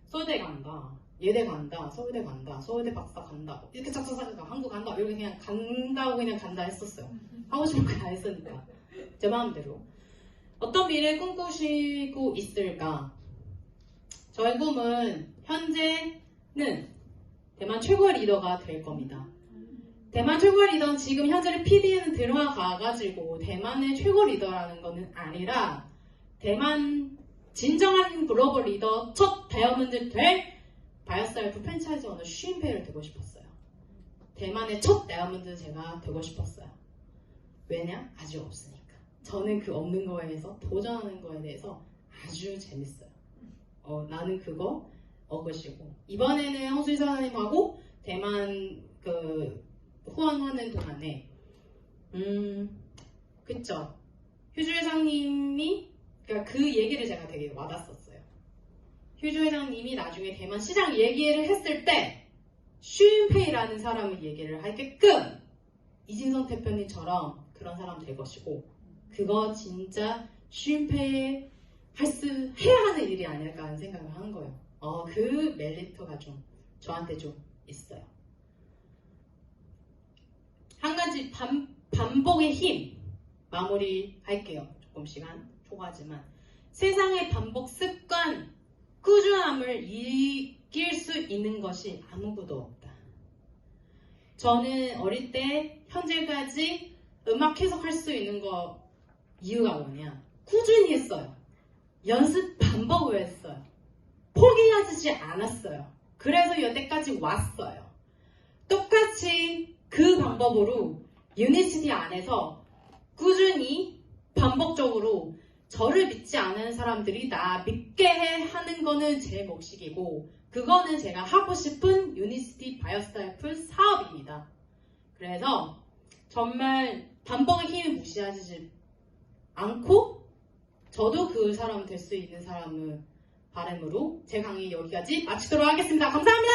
서울대 간다, 예대 간다, 서울대 간다, 서울대 박사 간다 이렇게 착착착 한국 간다 이렇게 그냥 간다 했었어요. 하고 싶은 거 다 했으니까 제 마음대로. 어떤 미래를 꿈꾸시고 있을까? 저의 꿈은 현재는 대만 최고의 리더가 될 겁니다. 대만 최고의 리더는 지금 현재 PD에는 들어가가지고 대만의 최고 리더라는 것은 아니라 대만 진정한 글로벌 리더 첫 다이아몬드 될 바이오셀프 프랜차이즈 오너 슈인페이를 되고 싶었어요. 대만의 첫 다이아몬드 제가 되고 싶었어요. 왜냐? 아직 없으니까. 저는 그 없는 거에 대해서 도전하는 거에 대해서 아주 재밌어요. 나는 그거 얻으시고 이번에는 황수희 사장님하고 대만 그 후원하는 동안에 그쵸 휴주 회장님이 그러니까 그 얘기를 제가 되게 와닿았었어요. 휴주 회장님이 나중에 대만 시장 얘기를 했을 때 슈인페이라는 사람을 얘기를 하게끔 이진성 대표님처럼 그런 사람 될 것이고 그거 진짜 슈인페이 해야 하는 일이 아닐까 하는 생각을 하는 거예요. 그 메리트가 좀 저한테 좀 있어요. 한 가지 반복의 힘 마무리할게요. 조금 시간 초과하지만 세상의 반복 습관 꾸준함을 이길 수 있는 것이 아무것도 없다. 저는 어릴 때 현재까지 음악 해석할 수 있는 거 이유가 뭐냐? 꾸준히 했어요. 연습 반복을 했어요. 포기하지 않았어요. 그래서 여태까지 왔어요. 똑같이 그 방법으로 유니시티 안에서 꾸준히 반복적으로 저를 믿지 않는 사람들이 나 믿게 해 하는 거는 제 몫이고 그거는 제가 하고 싶은 유니시티 바이오스타이플 사업입니다. 그래서 정말 단방의 힘을 무시하지 않고 저도 그 사람 될 수 있는 사람을 바람으로 제 강의 여기까지 마치도록 하겠습니다. 감사합니다.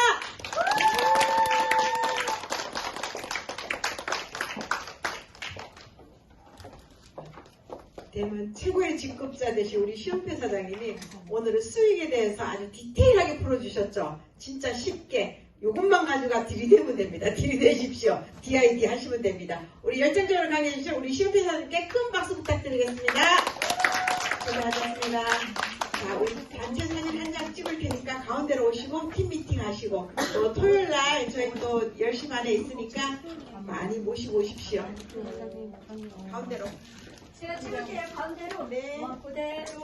대만 최고의 직급자 되신 우리 시험패 사장님이 오늘은 수익에 대해서 아주 디테일하게 풀어주셨죠. 진짜 쉽게 이것만 가지고 들이대면 됩니다. 들이대십시오. DID 하시면 됩니다. 우리 열정적으로 강의해주신 우리 시험패 사장님께 큰 박수 부탁드리겠습니다. 수고하셨습니다. 자, 우리 단체 사진 한 장 찍을 테니까 가운데로 오시고 팀 미팅 하시고 또 토요일 날 저희 또 10시 반에 있으니까 많이 모시고 오십시오. 가운데로. 제가 찍을게요. 가운데로. 네. 그대로.